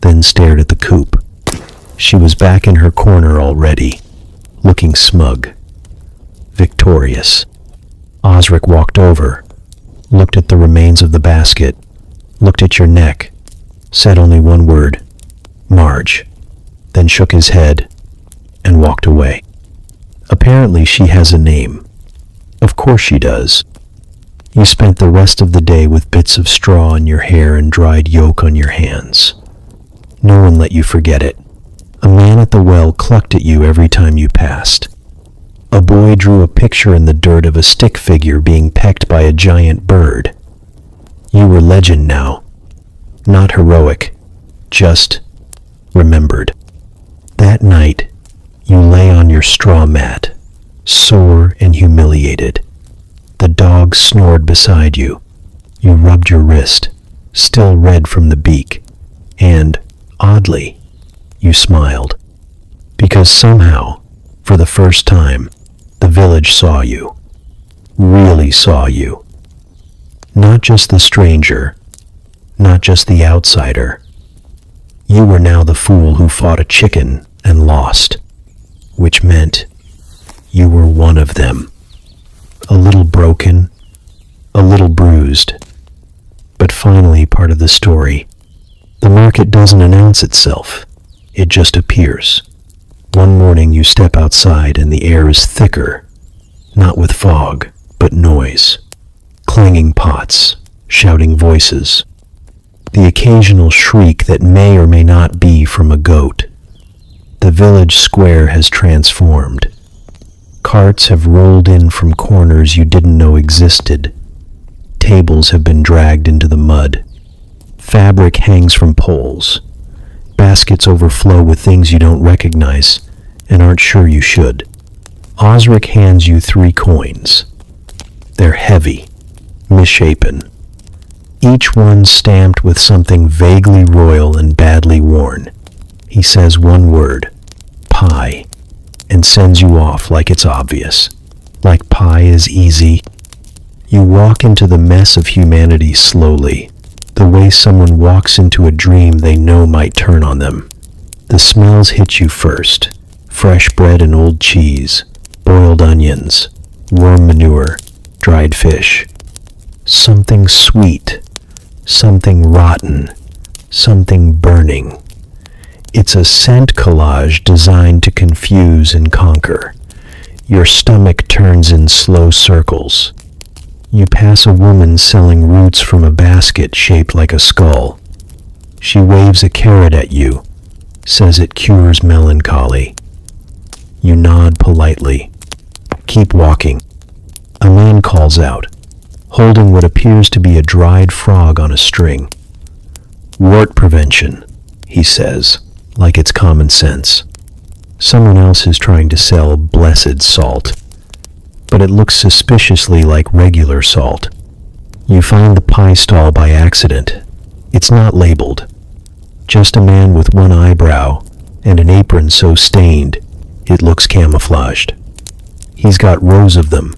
then stared at the coop. She was back in her corner already, looking smug, victorious. Osric walked over, looked at the remains of the basket, looked at your neck, said only one word, Marge, then shook his head and walked away. Apparently she has a name. Of course she does. You spent the rest of the day with bits of straw in your hair and dried yolk on your hands. No one let you forget it. A man at the well clucked at you every time you passed. A boy drew a picture in the dirt of a stick figure being pecked by a giant bird. You were legend now. Not heroic, just remembered. That night, you lay on your straw mat, sore and humiliated. The dog snored beside you. You rubbed your wrist, still red from the beak, and, oddly, you smiled. Because somehow, for the first time, the village saw you. Really saw you. Not just the stranger, not just the outsider. You were now the fool who fought a chicken and lost, which meant you were one of them. A little broken, a little bruised, but finally part of the story. The market doesn't announce itself, it just appears. One morning you step outside and the air is thicker, not with fog, but noise. Clanging pots, shouting voices. The occasional shriek that may or may not be from a goat. The village square has transformed. Carts have rolled in from corners you didn't know existed. Tables have been dragged into the mud. Fabric hangs from poles. Baskets overflow with things you don't recognize and aren't sure you should. Osric hands you 3 coins. They're heavy, misshapen. Each one stamped with something vaguely royal and badly worn. He says one word, pie, and sends you off like it's obvious. Like pie is easy. You walk into the mess of humanity slowly, the way someone walks into a dream they know might turn on them. The smells hit you first. Fresh bread and old cheese, boiled onions, worm manure, dried fish. Something sweet, something rotten, something burning. It's a scent collage designed to confuse and conquer. Your stomach turns in slow circles. You pass a woman selling roots from a basket shaped like a skull. She waves a carrot at you, says it cures melancholy. You nod politely. Keep walking. A man calls out, holding what appears to be a dried frog on a string. Wart prevention, he says, like it's common sense. Someone else is trying to sell blessed salt, but it looks suspiciously like regular salt. You find the pie stall by accident. It's not labeled. Just a man with one eyebrow and an apron so stained it looks camouflaged. He's got rows of them,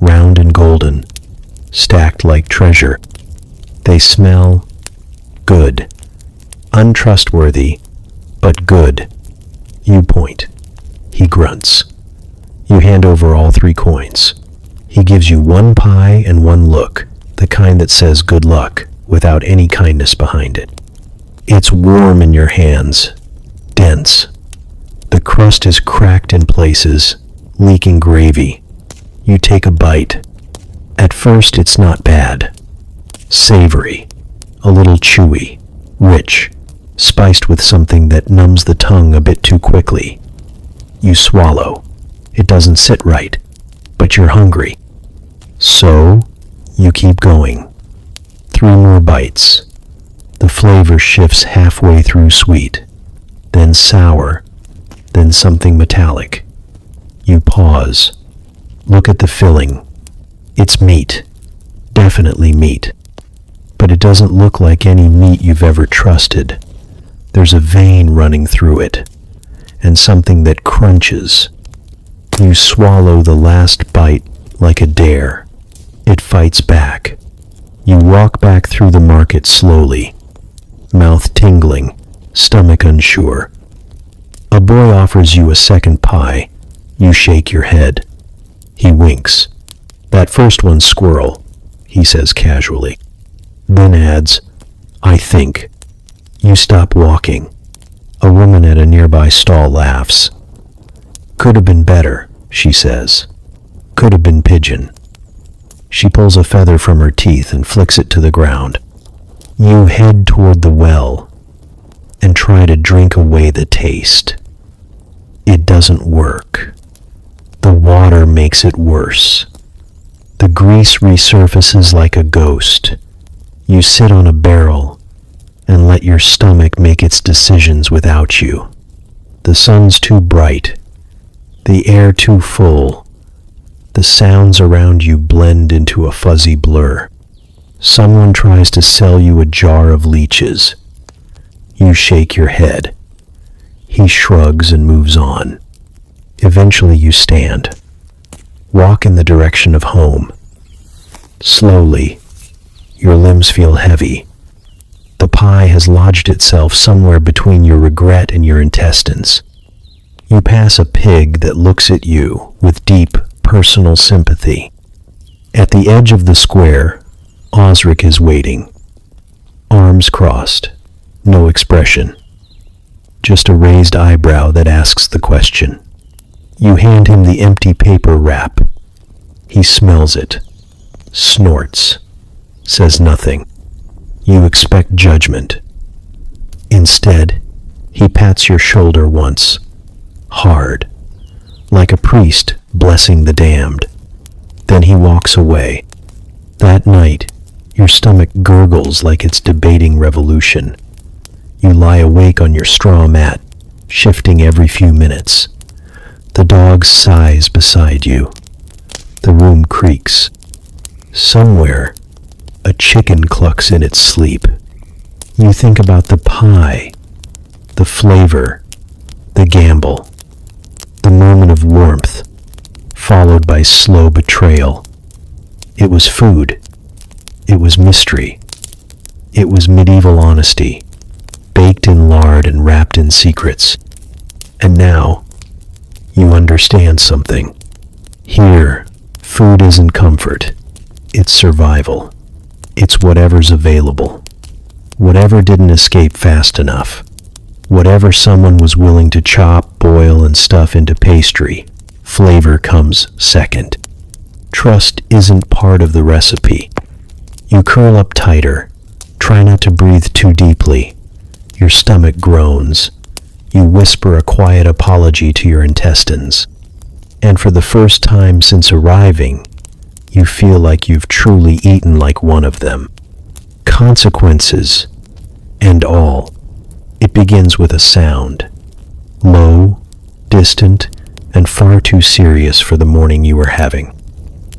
round and golden, stacked like treasure. They smell good. Untrustworthy, but good. You point. He grunts. You hand over all 3 coins. He gives you 1 pie and 1 look, the kind that says good luck, without any kindness behind it. It's warm in your hands, dense. The crust is cracked in places, leaking gravy. You take a bite. At first, it's not bad. Savory, a little chewy, rich, spiced with something that numbs the tongue a bit too quickly. You swallow. It doesn't sit right, but you're hungry. So, you keep going. 3 more bites. The flavor shifts halfway through sweet, then sour, then something metallic. You pause. Look at the filling. It's meat. Definitely meat. But it doesn't look like any meat you've ever trusted. There's a vein running through it, and something that crunches. You swallow the last bite like a dare. It fights back. You walk back through the market slowly, mouth tingling, stomach unsure. A boy offers you a second pie. You shake your head. He winks. "That first one's squirrel," he says casually. Then adds, "I think." You stop walking. A woman at a nearby stall laughs. "Could have been better," she says. "Could have been pigeon." She pulls a feather from her teeth and flicks it to the ground. You head toward the well and try to drink away the taste. It doesn't work. The water makes it worse. The grease resurfaces like a ghost. You sit on a barrel and let your stomach make its decisions without you. The sun's too bright, the air too full. The sounds around you blend into a fuzzy blur. Someone tries to sell you a jar of leeches. You shake your head. He shrugs and moves on. Eventually you stand. Walk in the direction of home. Slowly, your limbs feel heavy. The pie has lodged itself somewhere between your regret and your intestines. You pass a pig that looks at you with deep, personal sympathy. At the edge of the square, Osric is waiting. Arms crossed, no expression. Just a raised eyebrow that asks the question. You hand him the empty paper wrap. He smells it, snorts, says nothing. You expect judgment. Instead, he pats your shoulder once, hard, like a priest blessing the damned. Then he walks away. That night, your stomach gurgles like it's debating revolution. You lie awake on your straw mat, shifting every few minutes. The dog sighs beside you. The room creaks. Somewhere, a chicken clucks in its sleep. You think about the pie, the flavor, the gamble, the moment of warmth, followed by slow betrayal. It was food. It was mystery. It was medieval honesty, baked in lard and wrapped in secrets. And now, you understand something. Here, food isn't comfort. It's survival. It's whatever's available. Whatever didn't escape fast enough. Whatever someone was willing to chop, boil, and stuff into pastry. Flavor comes second. Trust isn't part of the recipe. You curl up tighter. Try not to breathe too deeply. Your stomach groans. You whisper a quiet apology to your intestines. And for the first time since arriving, you feel like you've truly eaten like one of them. Consequences and all. It begins with a sound. Low, distant, and far too serious for the morning you were having.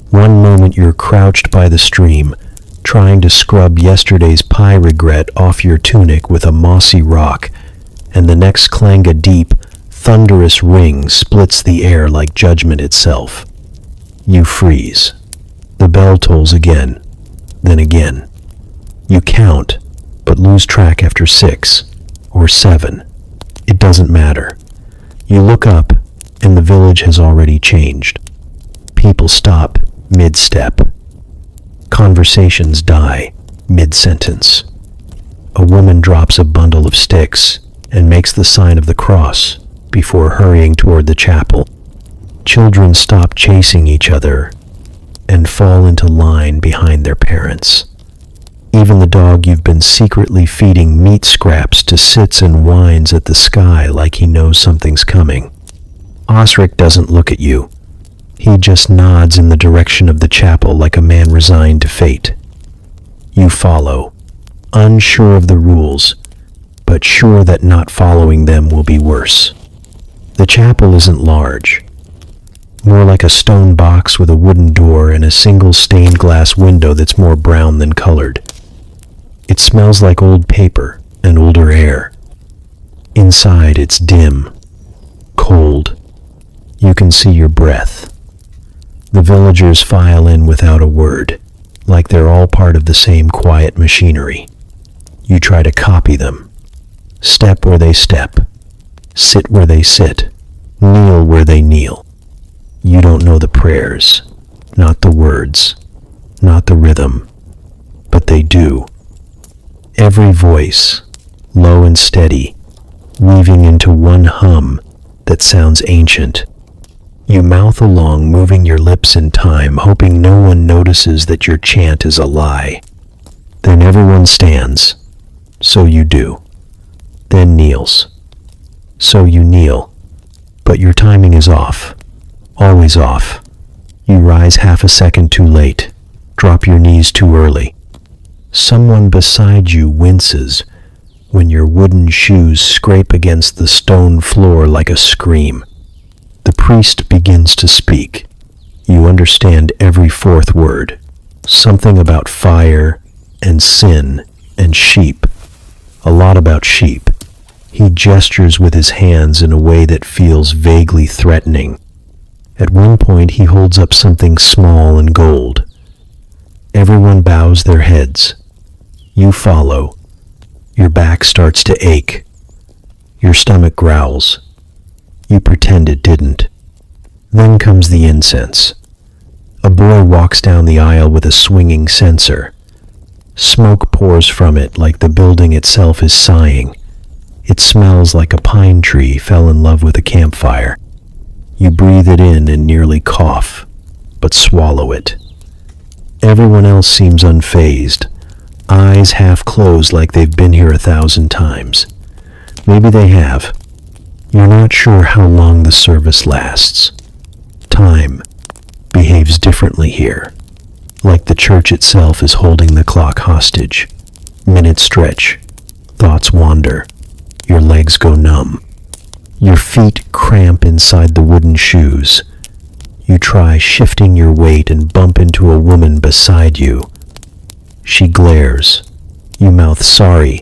One moment you're crouched by the stream, trying to scrub yesterday's pie regret off your tunic with a mossy rock, and the next clang a deep, thunderous ring splits the air like judgment itself. You freeze. The bell tolls again, then again. You count, but lose track after 6 or 7. It doesn't matter. You look up, and the village has already changed. People stop mid-step. Conversations die mid-sentence. A woman drops a bundle of sticks and makes the sign of the cross before hurrying toward the chapel. Children stop chasing each other and fall into line behind their parents. Even the dog you've been secretly feeding meat scraps to sits and whines at the sky like he knows something's coming. Osric doesn't look at you. He just nods in the direction of the chapel like a man resigned to fate. You follow, unsure of the rules, but sure that not following them will be worse. The chapel isn't large, more like a stone box with a wooden door and a single stained glass window that's more brown than colored. It smells like old paper and older air. Inside it's dim, cold. You can see your breath. The villagers file in without a word, like they're all part of the same quiet machinery. You try to copy them. Step where they step. Sit where they sit. Kneel where they kneel. You don't know the prayers, not the words, not the rhythm, but they do. Every voice, low and steady, weaving into one hum that sounds ancient. You mouth along, moving your lips in time, hoping no one notices that your chant is a lie. Then everyone stands, so you do. Then kneels, so you kneel. But your timing is off, always off. You rise half a second too late, drop your knees too early. Someone beside you winces when your wooden shoes scrape against the stone floor like a scream. The priest begins to speak. You understand every fourth word. Something about fire and sin and sheep. A lot about sheep. He gestures with his hands in a way that feels vaguely threatening. At one point he holds up something small and gold. Everyone bows their heads. You follow. Your back starts to ache. Your stomach growls. You pretend it didn't. Then comes the incense. A boy walks down the aisle with a swinging censer. Smoke pours from it like the building itself is sighing. It smells like a pine tree fell in love with a campfire. You breathe it in and nearly cough, but swallow it. Everyone else seems unfazed, eyes half closed like they've been here 1,000 times. Maybe they have. You're not sure how long the service lasts. Time behaves differently here, like the church itself is holding the clock hostage. Minutes stretch, thoughts wander, your legs go numb. Your feet cramp inside the wooden shoes. You try shifting your weight and bump into a woman beside you. She glares. You mouth sorry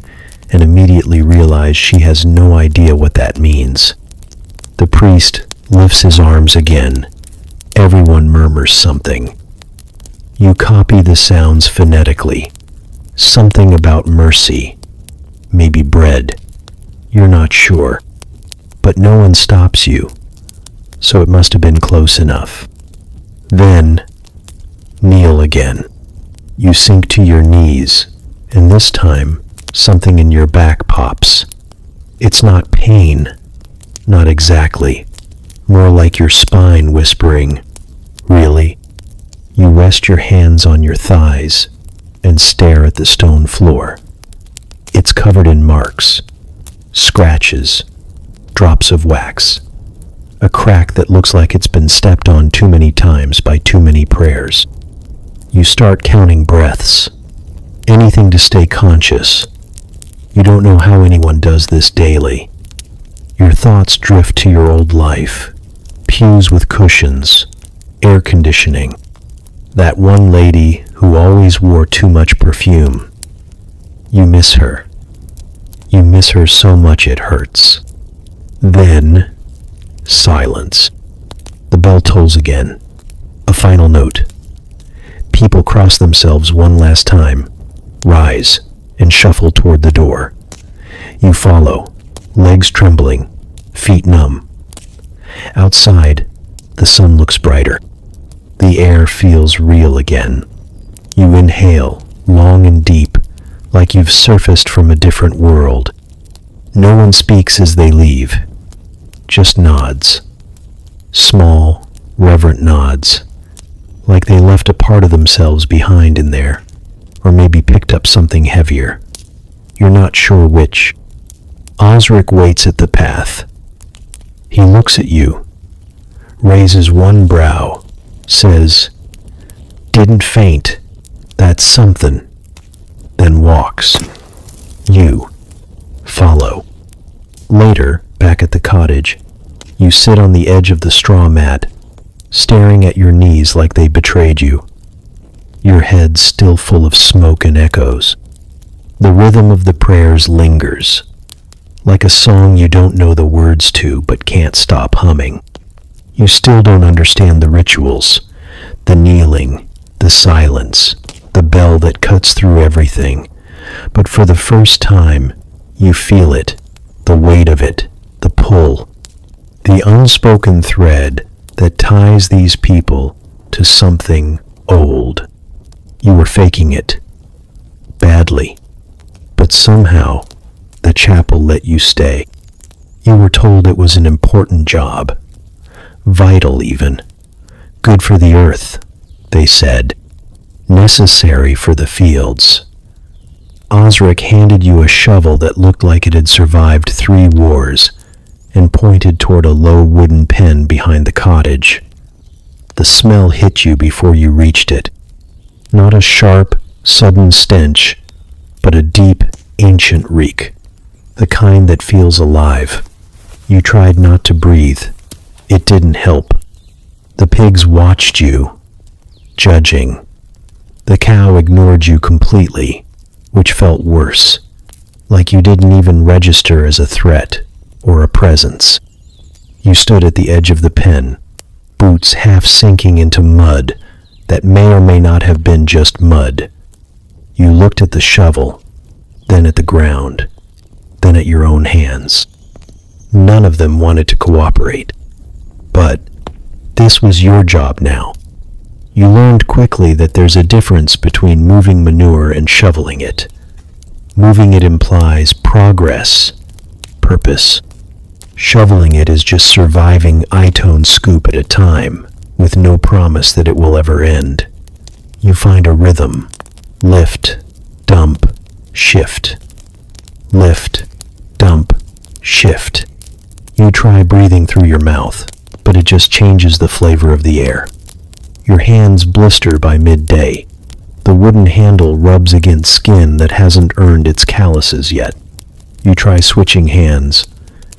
and immediately realize she has no idea what that means. The priest lifts his arms again. Everyone murmurs something. You copy the sounds phonetically. Something about mercy. Maybe bread. You're not sure. But no one stops you, so it must have been close enough. Then, kneel again. You sink to your knees, and this time, something in your back pops. It's not pain, not exactly, more like your spine whispering, "Really?" You rest your hands on your thighs and stare at the stone floor. It's covered in marks, scratches, drops of wax, a crack that looks like it's been stepped on too many times by too many prayers. You start counting breaths, anything to stay conscious. You don't know how anyone does this daily. Your thoughts drift to your old life, pews with cushions, air conditioning, that one lady who always wore too much perfume. You miss her. You miss her so much it hurts. Then, silence. The bell tolls again. A final note. People cross themselves one last time, rise, and shuffle toward the door. You follow, legs trembling, feet numb. Outside, the sun looks brighter. The air feels real again. You inhale, long and deep, like you've surfaced from a different world. No one speaks as they leave, just nods. Small, Reverent nods, like they left a part of themselves behind in there, or maybe picked up something heavier. You're not sure which. Osric waits at the path. He looks at you, raises one brow, says, "Didn't faint, that's something," then walks. You follow. Later, back at the cottage, you sit on the edge of the straw mat, staring at your knees like they betrayed you. Your head still full of smoke and echoes. The rhythm of the prayers lingers, like a song you don't know the words to but can't stop humming. You still don't understand the rituals, the kneeling, the silence, the bell that cuts through everything. But for the first time, you feel it, the weight of it, the pull, the unspoken thread that ties these people to something old. You were faking it, badly, but somehow the chapel let you stay. You were told it was an important job, vital even, good for the earth, they said, necessary for the fields. Osric handed you a shovel that looked like it had survived 3 wars and pointed toward a low wooden pen behind the cottage. The smell hit you before you reached it. Not a sharp, sudden stench, but a deep, ancient reek, the kind that feels alive. You tried not to breathe. It didn't help. The pigs watched you, judging. The cow ignored you completely, which felt worse, like you didn't even register as a threat or a presence. You stood at the edge of the pen, boots half sinking into mud that may or may not have been just mud. You looked at the shovel, then at the ground, then at your own hands. None of them wanted to cooperate. But this was your job now. You learned quickly that there's a difference between moving manure and shoveling it. Moving it implies progress, purpose. Shoveling it is just surviving I-tone scoop at a time, with no promise that it will ever end. You find a rhythm. Lift, dump, shift. Lift, dump, shift. You try breathing through your mouth, but it just changes the flavor of the air. Your hands blister by midday. The wooden handle rubs against skin that hasn't earned its calluses yet. You try switching hands.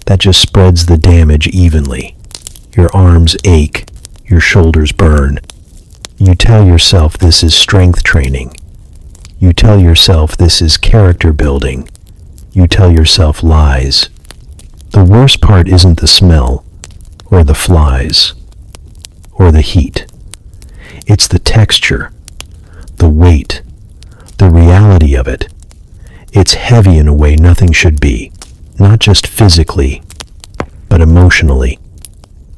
That just spreads the damage evenly. Your arms ache. Your shoulders burn. You tell yourself this is strength training. You tell yourself this is character building. You tell yourself lies. The worst part isn't the smell, or the flies, or the heat. It's the texture, the weight, the reality of it. It's heavy in a way nothing should be, not just physically, but emotionally.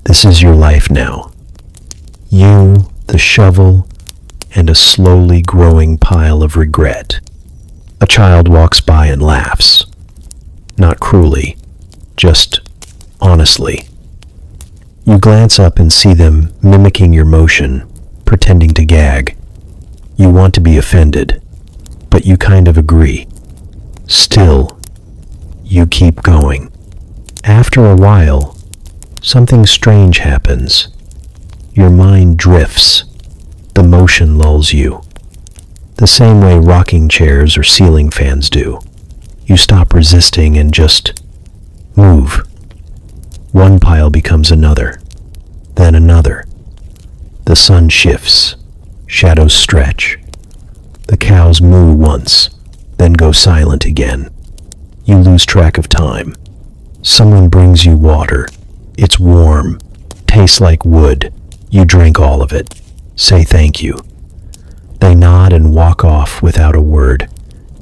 This is your life now. You, the shovel, and a slowly growing pile of regret. A child walks by and laughs. Not cruelly, just honestly. You glance up and see them mimicking your motion, pretending to gag. You want to be offended, but you kind of agree. Still, you keep going. After a while, something strange happens. Your mind drifts. The motion lulls you. The same way rocking chairs or ceiling fans do. You stop resisting and just move. One pile becomes another, then another. The sun shifts, shadows stretch. The cows moo once, then go silent again. You lose track of time. Someone brings you water. It's warm, tastes like wood. You drink all of it. Say thank you. They nod and walk off without a word.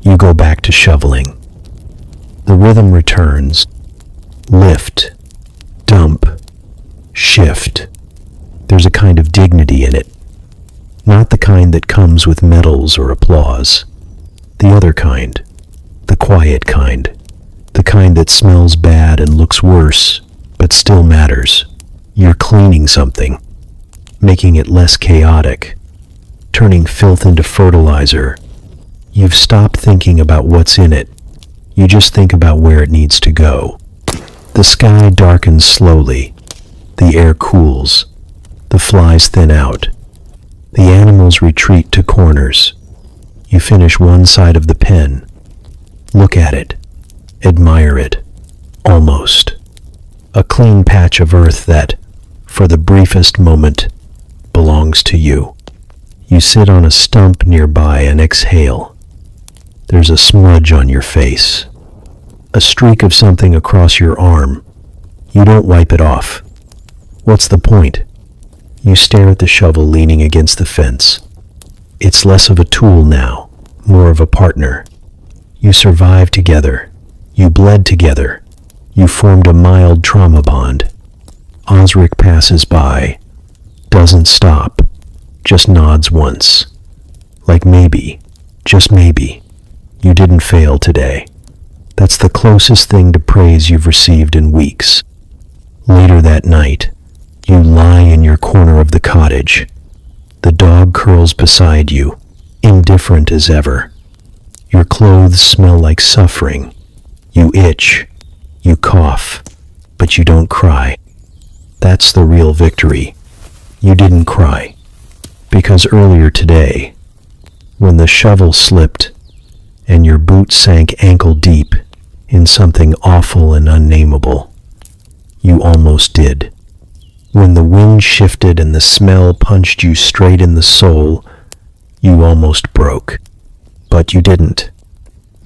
You go back to shoveling. The rhythm returns. Lift, dump, shift. There's a kind of dignity in it. Not the kind that comes with medals or applause. The other kind. The quiet kind. The kind that smells bad and looks worse, but still matters. You're cleaning something. making it less chaotic, turning filth into fertilizer. You've stopped thinking about what's in it. You just think about where it needs to go. The sky darkens slowly. The air cools. The flies thin out. The animals retreat to corners. You finish one side of the pen. Look at it. Admire it. Almost. A clean patch of earth that, for the briefest moment, belongs to you. You sit on a stump nearby and exhale. There's a smudge on your face. A streak of something across your arm. You don't wipe it off. What's the point? You stare at the shovel leaning against the fence. It's less of a tool now, more of a partner. You survived together. You bled together. You formed a mild trauma bond. Osric passes by, doesn't stop, just nods once. Like maybe, just maybe, you didn't fail today. That's the closest thing to praise you've received in weeks. Later that night, you lie in your corner of the cottage. The dog curls beside you, indifferent as ever. Your clothes smell like suffering. You itch. You cough. But you don't cry. That's the real victory. You didn't cry. Because earlier today, when the shovel slipped and your boot sank ankle deep in something awful and unnameable, you almost did. When the wind shifted and the smell punched you straight in the soul, you almost broke. But you didn't.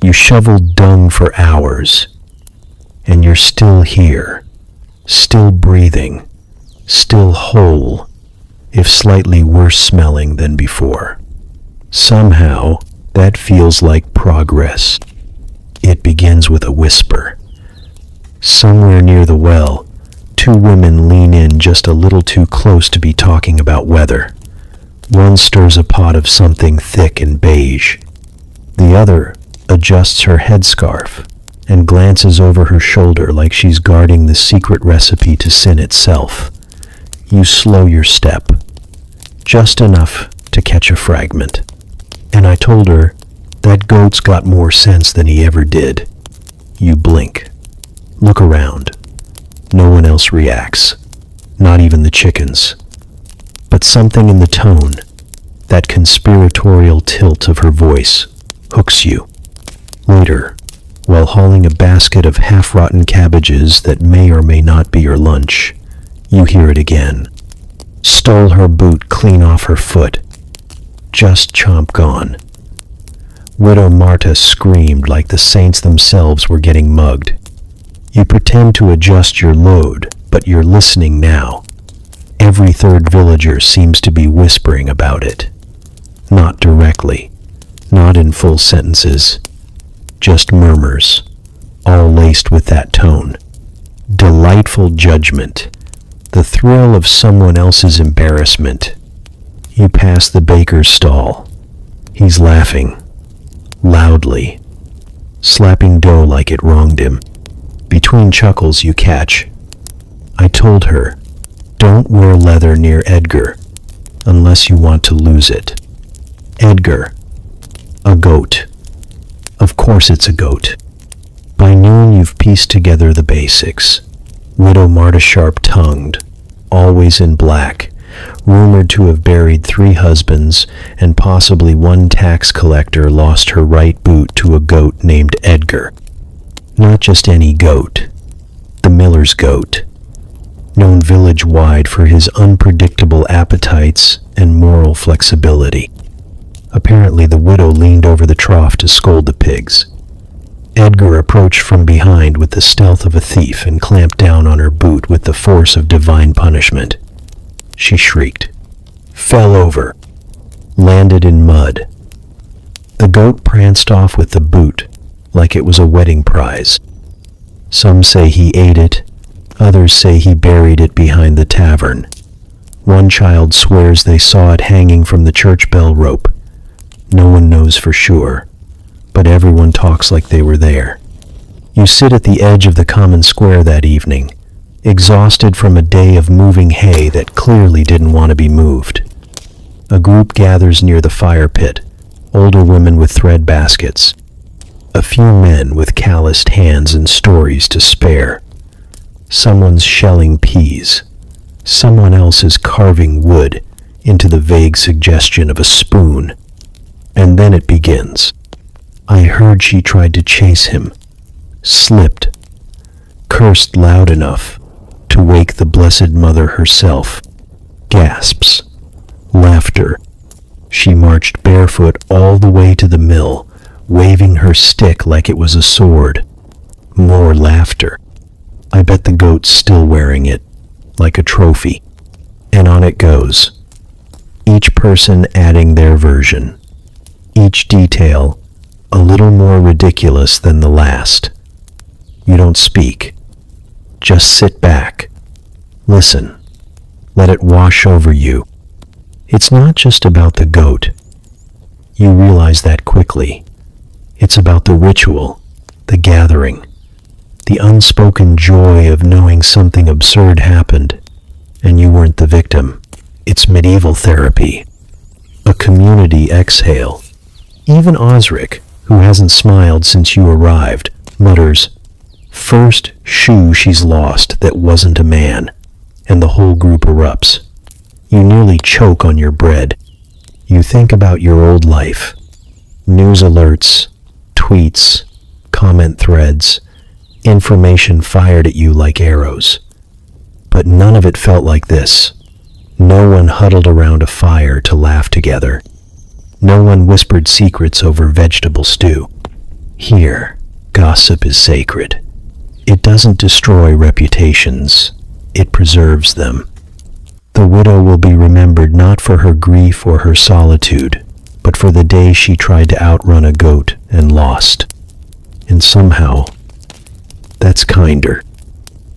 You shoveled dung for hours, and you're still here, still breathing, still whole, if slightly worse smelling than before. Somehow, that feels like progress. It begins with a whisper. Somewhere near the well, two women lean in just a little too close to be talking about weather. One stirs a pot of something thick and beige. The other adjusts her headscarf and glances over her shoulder like she's guarding the secret recipe to sin itself. You slow your step, just enough to catch a fragment. And I told her, that goat's got more sense than he ever did. You blink. Look around. No one else reacts. Not even the chickens. But something in the tone, that conspiratorial tilt of her voice, hooks you. Later, while hauling a basket of half-rotten cabbages that may or may not be your lunch, you hear it again. Stole her boot clean off her foot. Just chomp gone. Widow Marta screamed like the saints themselves were getting mugged. You pretend to adjust your load, but you're listening now. Every third villager seems to be whispering about it. Not directly, not in full sentences, just murmurs, all laced with that tone. Delightful judgment, the thrill of someone else's embarrassment. You pass the baker's stall. He's laughing, loudly, slapping dough like it wronged him. Between chuckles you catch, I told her, don't wear leather near Edgar, unless you want to lose it. Edgar, a goat. Of course it's a goat. By noon you've pieced together the basics. Widow Marta sharp-tongued, always in black, rumored to have buried 3 husbands, and possibly one tax collector lost her right boot to a goat named Edgar. Not just any goat, the miller's goat, known village-wide for his unpredictable appetites and moral flexibility. Apparently the widow leaned over the trough to scold the pigs. Edgar approached from behind with the stealth of a thief and clamped down on her boot with the force of divine punishment. She shrieked, fell over, landed in mud. The goat pranced off with the boot like it was a wedding prize. Some say he ate it, others say he buried it behind the tavern. One child swears they saw it hanging from the church bell rope. No one knows for sure, but everyone talks like they were there. You sit at the edge of the common square that evening, exhausted from a day of moving hay that clearly didn't want to be moved. A group gathers near the fire pit, older women with thread baskets, a few men with calloused hands and stories to spare. Someone's shelling peas. Someone else is carving wood into the vague suggestion of a spoon. And then it begins. I heard she tried to chase him, slipped, cursed loud enough to wake the Blessed Mother herself. Gasps. Laughter. She marched barefoot all the way to the mill, waving her stick like it was a sword. More laughter. I bet the goat's still wearing it, like a trophy. And on it goes. Each person adding their version. Each detail a little more ridiculous than the last. You don't speak. Just sit back. Listen. Let it wash over you. It's not just about the goat. You realize that quickly. It's about the ritual, the gathering, the unspoken joy of knowing something absurd happened, and you weren't the victim. It's medieval therapy. A community exhale. Even Osric, who hasn't smiled since you arrived, mutters, "First shoe she's lost that wasn't a man," and the whole group erupts. You nearly choke on your bread. You think about your old life. News alerts, tweets, comment threads, information fired at you like arrows. But none of it felt like this. No one huddled around a fire to laugh together. No one whispered secrets over vegetable stew. Here, gossip is sacred. It doesn't destroy reputations. It preserves them. The widow will be remembered not for her grief or her solitude, but for the day she tried to outrun a goat and lost. And somehow, that's kinder.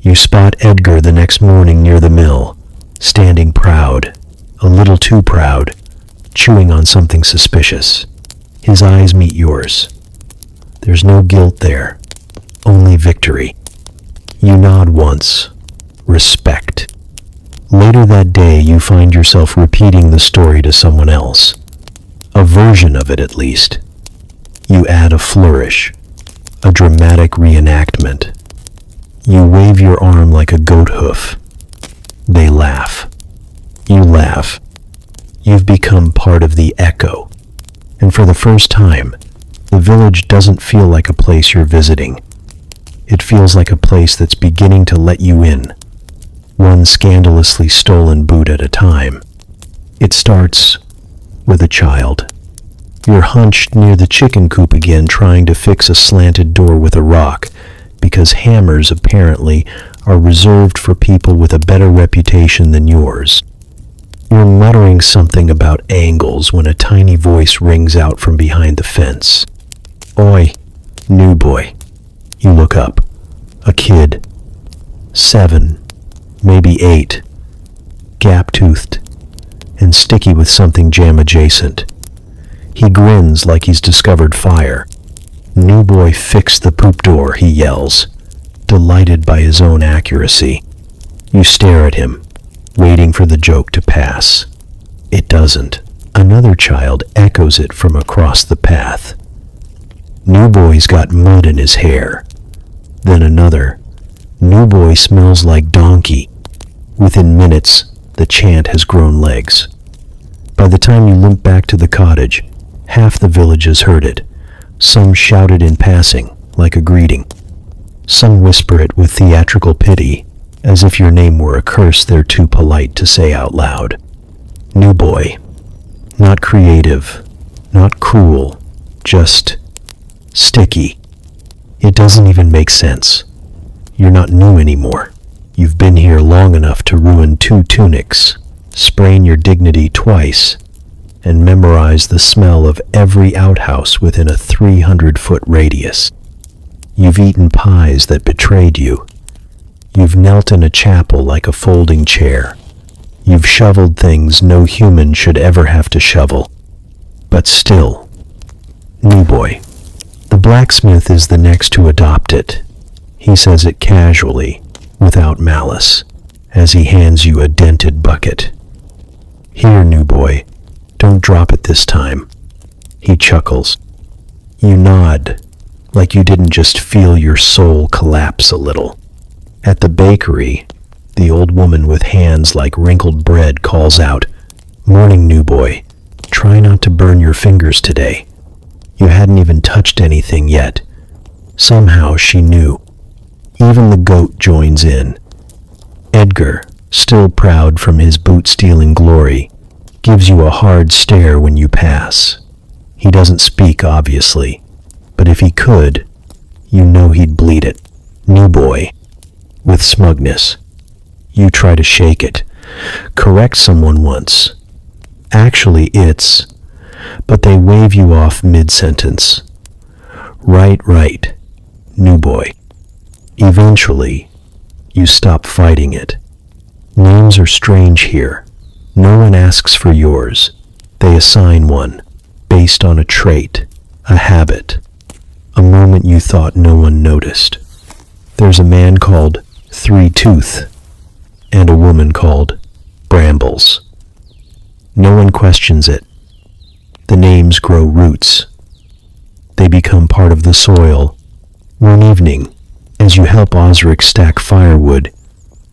You spot Edgar the next morning near the mill, standing proud, a little too proud, chewing on something suspicious. His eyes meet yours. There's no guilt there, only victory. You nod once. Respect. Later that day, you find yourself repeating the story to someone else. A version of it, at least. You add a flourish, a dramatic reenactment. You wave your arm like a goat hoof. They laugh. You laugh. You've become part of the echo. And for the first time, the village doesn't feel like a place you're visiting. It feels like a place that's beginning to let you in. One scandalously stolen boot at a time. It starts with a child. You're hunched near the chicken coop again, trying to fix a slanted door with a rock, because hammers apparently are reserved for people with a better reputation than yours. You're muttering something about angles when a tiny voice rings out from behind the fence. Oi, new boy. You look up. A kid. 7, maybe 8. Gap-toothed and sticky with something jam-adjacent. He grins like he's discovered fire. New boy fixed the poop door, he yells, delighted by his own accuracy. You stare at him, waiting for the joke to pass. It doesn't. Another child echoes it from across the path. New boy's got mud in his hair. Then another. New boy smells like donkey. Within minutes, the chant has grown legs. By the time you limp back to the cottage, half the village has heard it. Some shout it in passing, like a greeting. Some whisper it with theatrical pity, as if your name were a curse they're too polite to say out loud. New boy. Not creative, not cruel, just sticky. It doesn't even make sense. You're not new anymore. You've been here long enough to ruin 2 tunics, sprain your dignity twice, and memorize the smell of every outhouse within a 300-foot radius. You've eaten pies that betrayed you. You've knelt in a chapel like a folding chair. You've shoveled things no human should ever have to shovel. But still, new boy. The blacksmith is the next to adopt it. He says it casually, without malice, as he hands you a dented bucket. "Here, new boy, don't drop it this time." He chuckles. You nod, like you didn't just feel your soul collapse a little. At the bakery, the old woman with hands like wrinkled bread calls out, "Morning, new boy. Try not to burn your fingers today." You hadn't even touched anything yet. Somehow she knew. Even the goat joins in. Edgar, still proud from his boot-stealing glory, gives you a hard stare when you pass. He doesn't speak, obviously, but if he could, you know he'd bleed it. New boy. With smugness. You try to shake it. Correct someone once. Actually, it's... But they wave you off mid-sentence. Right, new boy. Eventually, you stop fighting it. Names are strange here. No one asks for yours. They assign one, based on a trait, a habit, a moment you thought no one noticed. There's a man called Three Tooth, and a woman called Brambles. No one questions it. The names grow roots. They become part of the soil. One evening, as you help Osric stack firewood,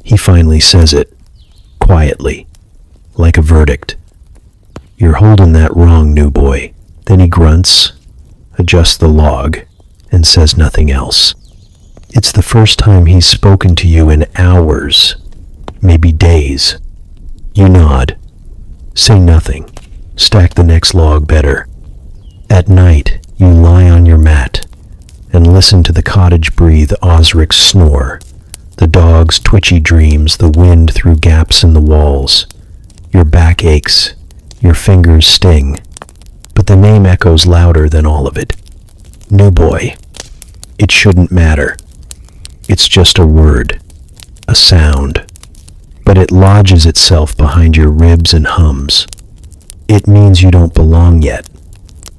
he finally says it, quietly, like a verdict. "You're holding that wrong, new boy." Then he grunts, adjusts the log, and says nothing else. It's the first time he's spoken to you in hours, maybe days. You nod. Say nothing. Stack the next log better. At night, you lie on your mat and listen to the cottage breathe Osric's snore, the dog's twitchy dreams, the wind through gaps in the walls. Your back aches, your fingers sting, but the name echoes louder than all of it. New boy. It shouldn't matter. It's just a word, a sound, but it lodges itself behind your ribs and hums. It means you don't belong yet.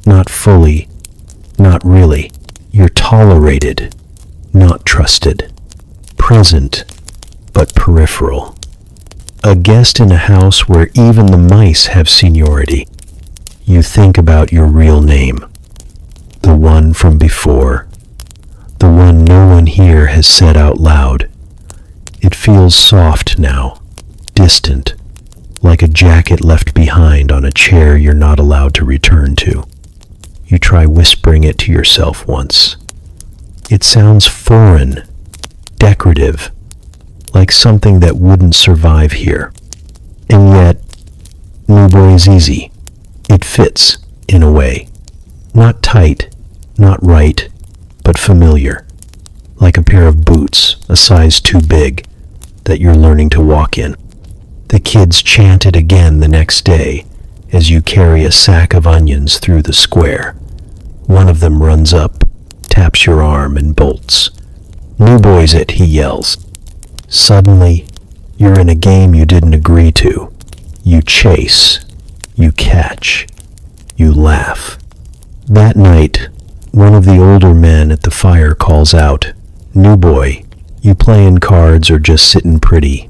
Not fully, not really. You're tolerated, not trusted. Present, but peripheral. A guest in a house where even the mice have seniority. You think about your real name. The one from before. The one no one here has said out loud. It feels soft now, distant, like a jacket left behind on a chair you're not allowed to return to. You try whispering it to yourself once. It sounds foreign, decorative, like something that wouldn't survive here. And yet, new boy is easy. It fits, in a way. Not tight, not right, but familiar. Like a pair of boots, a size too big, that you're learning to walk in. The kids chant it again the next day as you carry a sack of onions through the square. One of them runs up, taps your arm, and bolts. "New boy's it," he yells. Suddenly, you're in a game you didn't agree to. You chase, you catch, you laugh. That night, one of the older men at the fire calls out, "New boy, you playing cards or just sitting pretty?"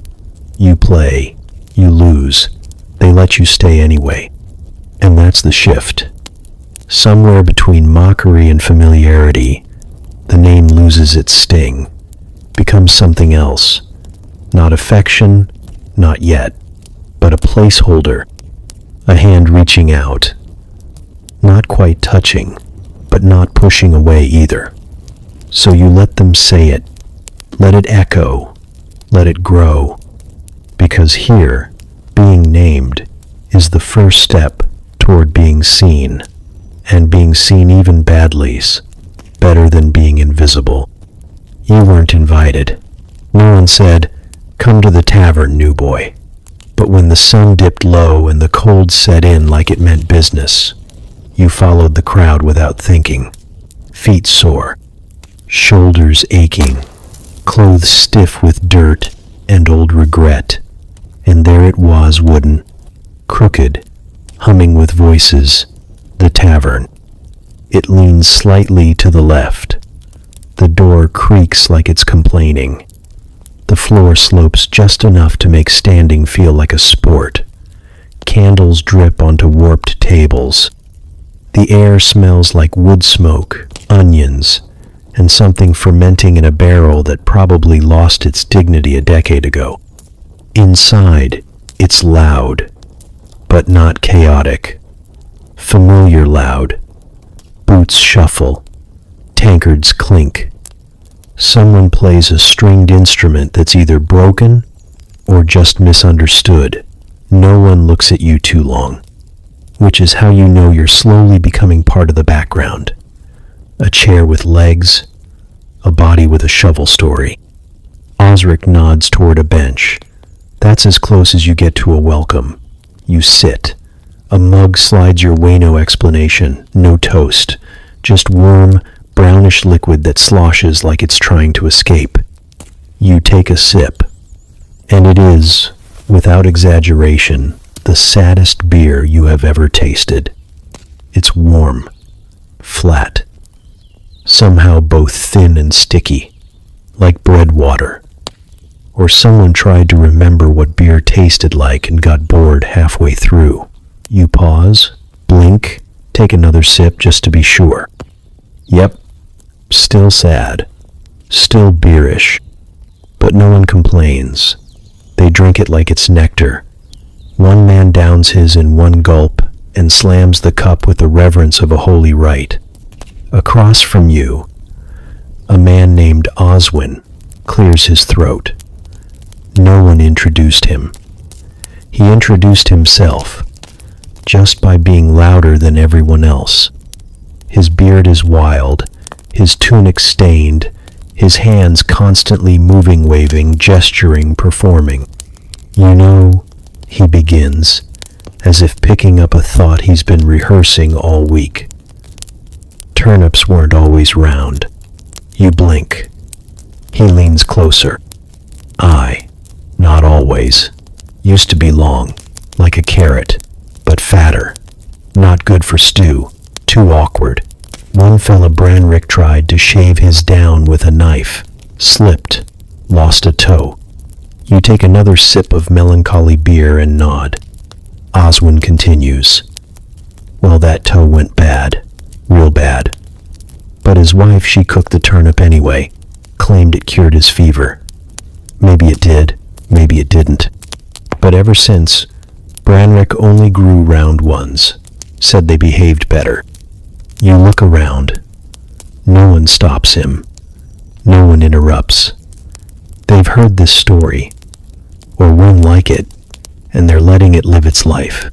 You play, you lose. They let you stay anyway. And that's the shift. Somewhere between mockery and familiarity, the name loses its sting, becomes something else. Not affection, not yet, but a placeholder, a hand reaching out. Not quite touching, but not pushing away either. So you let them say it, let it echo, let it grow, because here, being named is the first step toward being seen, and being seen even badly's better than being invisible. You weren't invited. No one said, "Come to the tavern, new boy." But when the sun dipped low and the cold set in like it meant business, you followed the crowd without thinking. Feet sore, shoulders aching, clothes stiff with dirt and old regret. And there it was, wooden, crooked, humming with voices, the tavern. It leans slightly to the left. The door creaks like it's complaining. The floor slopes just enough to make standing feel like a sport. Candles drip onto warped tables. The air smells like wood smoke, onions, and something fermenting in a barrel that probably lost its dignity a decade ago. Inside, it's loud, but not chaotic. Familiar loud. Boots shuffle. Tankards clink. Someone plays a stringed instrument that's either broken or just misunderstood. No one looks at you too long, which is how you know you're slowly becoming part of the background. A chair with legs, a body with a shovel story. Osric nods toward a bench. That's as close as you get to a welcome. You sit. A mug slides your way, no explanation, no toast, just warm, brownish liquid that sloshes like it's trying to escape. You take a sip, and it is, without exaggeration, the saddest beer you have ever tasted. It's warm, flat, somehow both thin and sticky, like bread water. Or someone tried to remember what beer tasted like and got bored halfway through. You pause, blink, take another sip just to be sure. Yep, still sad, still beerish, but no one complains. They drink it like it's nectar. One man downs his in one gulp and slams the cup with the reverence of a holy rite. Across from you, a man named Oswin clears his throat. No one introduced him. He introduced himself, just by being louder than everyone else. His beard is wild, his tunic stained, his hands constantly moving, waving, gesturing, performing. You know, he begins, as if picking up a thought he's been rehearsing all week. Turnips weren't always round. You blink. He leans closer. Not always. Used to be long, like a carrot, but fatter. Not good for stew. Too awkward. One fella Branrick tried to shave his down with a knife. Slipped. Lost a toe. You take another sip of melancholy beer and nod. Oswin continues. Well, that toe went bad. Real bad. But his wife, she cooked the turnip anyway. Claimed it cured his fever. Maybe it did. Maybe it didn't. But ever since, Branrick only grew round ones. Said they behaved better. You look around. No one stops him. No one interrupts. They've heard this story, or one like it, and they're letting it live its life.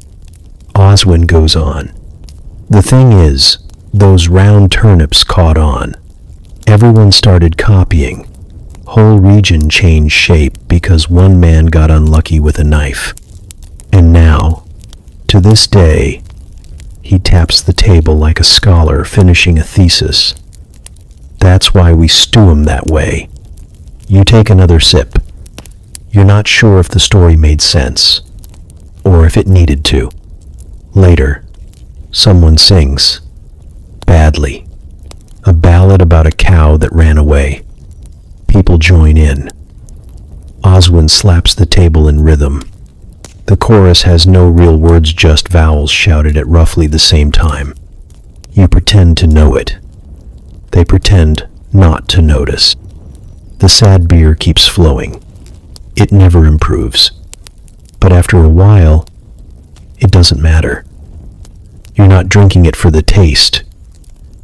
Oswin goes on. The thing is, those round turnips caught on. Everyone started copying. Whole region changed shape because one man got unlucky with a knife. And now, to this day, he taps the table like a scholar finishing a thesis. That's why we stew him that way. You take another sip. You're not sure if the story made sense, or if it needed to. Later, someone sings. Badly. A ballad about a cow that ran away. People join in. Oswin slaps the table in rhythm. The chorus has no real words, just vowels shouted at roughly the same time. You pretend to know it. They pretend not to notice. The sad beer keeps flowing. It never improves. But after a while, it doesn't matter. You're not drinking it for the taste.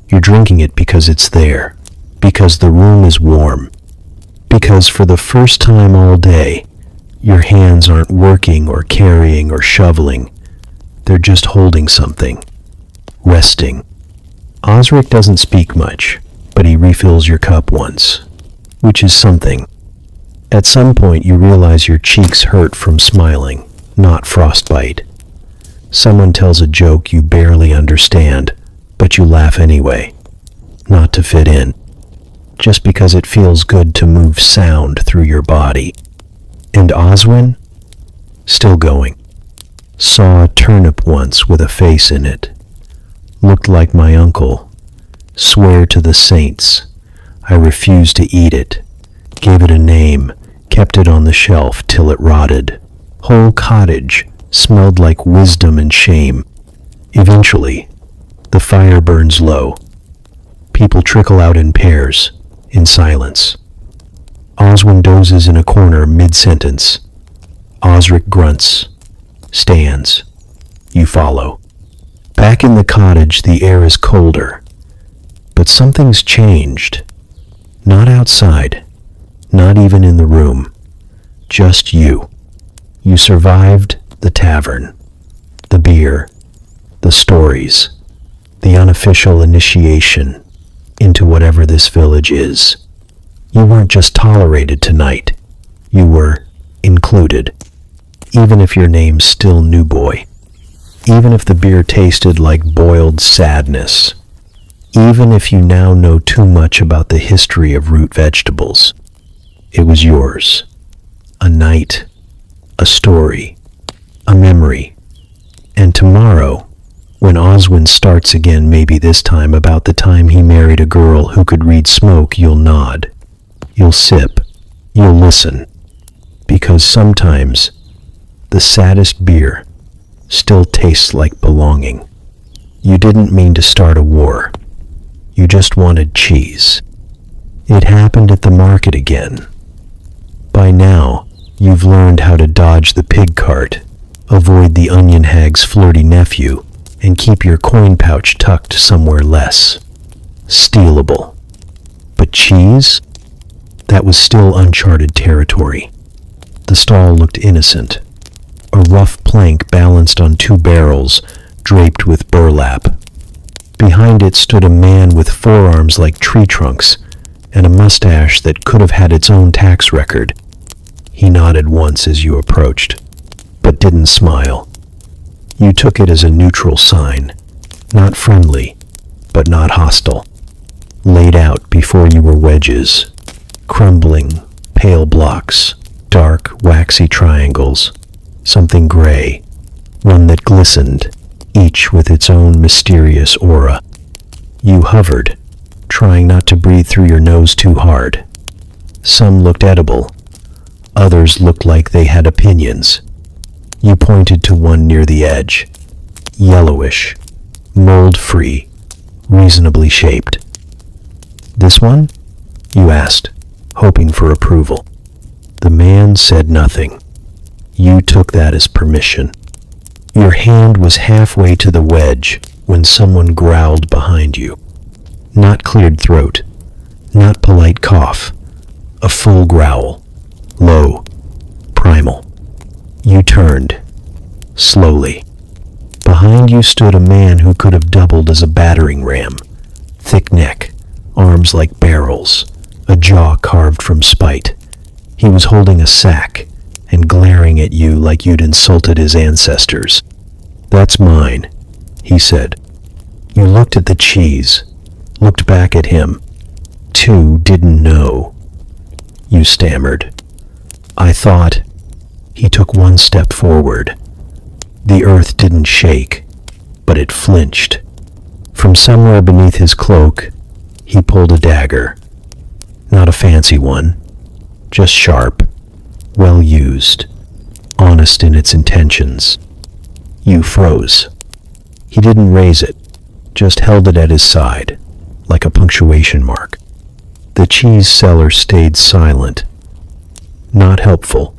You're drinking it because it's there. Because the room is warm. Because for the first time all day, your hands aren't working or carrying or shoveling. They're just holding something. Resting. Osric doesn't speak much, but he refills your cup once, which is something. At some point you realize your cheeks hurt from smiling, not frostbite. Someone tells a joke you barely understand, but you laugh anyway. Not to fit in. Just because it feels good to move sound through your body. And Oswin? Still going. Saw a turnip once with a face in it. Looked like my uncle. Swear to the saints. I refused to eat it. Gave it a name. kept it on the shelf till it rotted. Whole cottage smelled like wisdom and shame. Eventually, the fire burns low. People trickle out in pairs, in silence. Oswin dozes in a corner mid-sentence. Osric grunts, stands. You follow. Back in the cottage, the air is colder. But something's changed. Not outside, not even in the room. Just you. You survived the tavern, the beer, the stories, the unofficial initiation into whatever this village is. You weren't just tolerated tonight. You were included. Even if your name's still New Boy. Even if the beer tasted like boiled sadness. Even if you now know too much about the history of root vegetables. It was yours. A night, a story, a memory. And tomorrow, when Oswin starts again, maybe this time about the time he married a girl who could read smoke, you'll nod. You'll sip. You'll listen. Because sometimes the saddest beer still tastes like belonging. You didn't mean to start a war. You just wanted cheese. It happened at the market again. By now, you've learned how to dodge the pig cart, avoid the onion hag's flirty nephew, and keep your coin pouch tucked somewhere less stealable. But cheese? That was still uncharted territory. The stall looked innocent. A rough plank balanced on two barrels, draped with burlap. Behind it stood a man with forearms like tree trunks and a mustache that could have had its own tax record. He nodded once as you approached, but didn't smile. You took it as a neutral sign, not friendly, but not hostile. Laid out before you were wedges, crumbling, pale blocks, dark, waxy triangles, something gray, one that glistened, each with its own mysterious aura. You hovered, trying not to breathe through your nose too hard. Some looked edible, others looked like they had opinions. You pointed to one near the edge, yellowish, mold-free, reasonably shaped. This one? You asked, hoping for approval. The man said nothing. You took that as permission. Your hand was halfway to the wedge when someone growled behind you. Not cleared throat, not polite cough, a full growl, low, primal. You turned, slowly. Behind you stood a man who could have doubled as a battering ram. Thick neck, arms like barrels, a jaw carved from spite. He was holding a sack and glaring at you like you'd insulted his ancestors. "That's mine," he said. You looked at the cheese, looked back at him. Two didn't know. You stammered. "I thought..." He took one step forward. The earth didn't shake, but it flinched. From somewhere beneath his cloak, he pulled a dagger. Not a fancy one, just sharp, well used, honest in its intentions. You froze. He didn't raise it, just held it at his side, like a punctuation mark. The cheese seller stayed silent. Not helpful,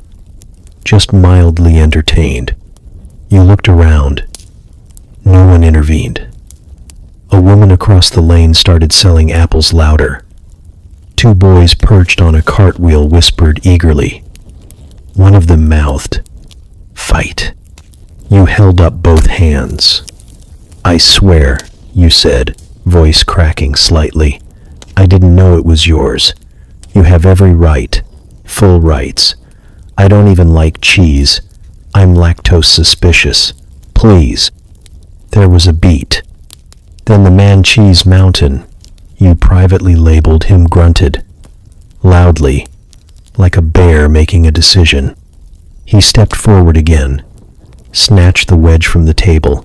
just mildly entertained. You looked around. No one intervened. A woman across the lane started selling apples louder. Two boys perched on a cartwheel whispered eagerly. One of them mouthed, "Fight." You held up both hands. "I swear," you said, voice cracking slightly, "I didn't know it was yours. You have every right, full rights. I don't even like cheese. I'm lactose suspicious. Please." There was a beat. Then the man Cheese Mountain, you privately labeled him, grunted. Loudly, like a bear making a decision. He stepped forward again, snatched the wedge from the table,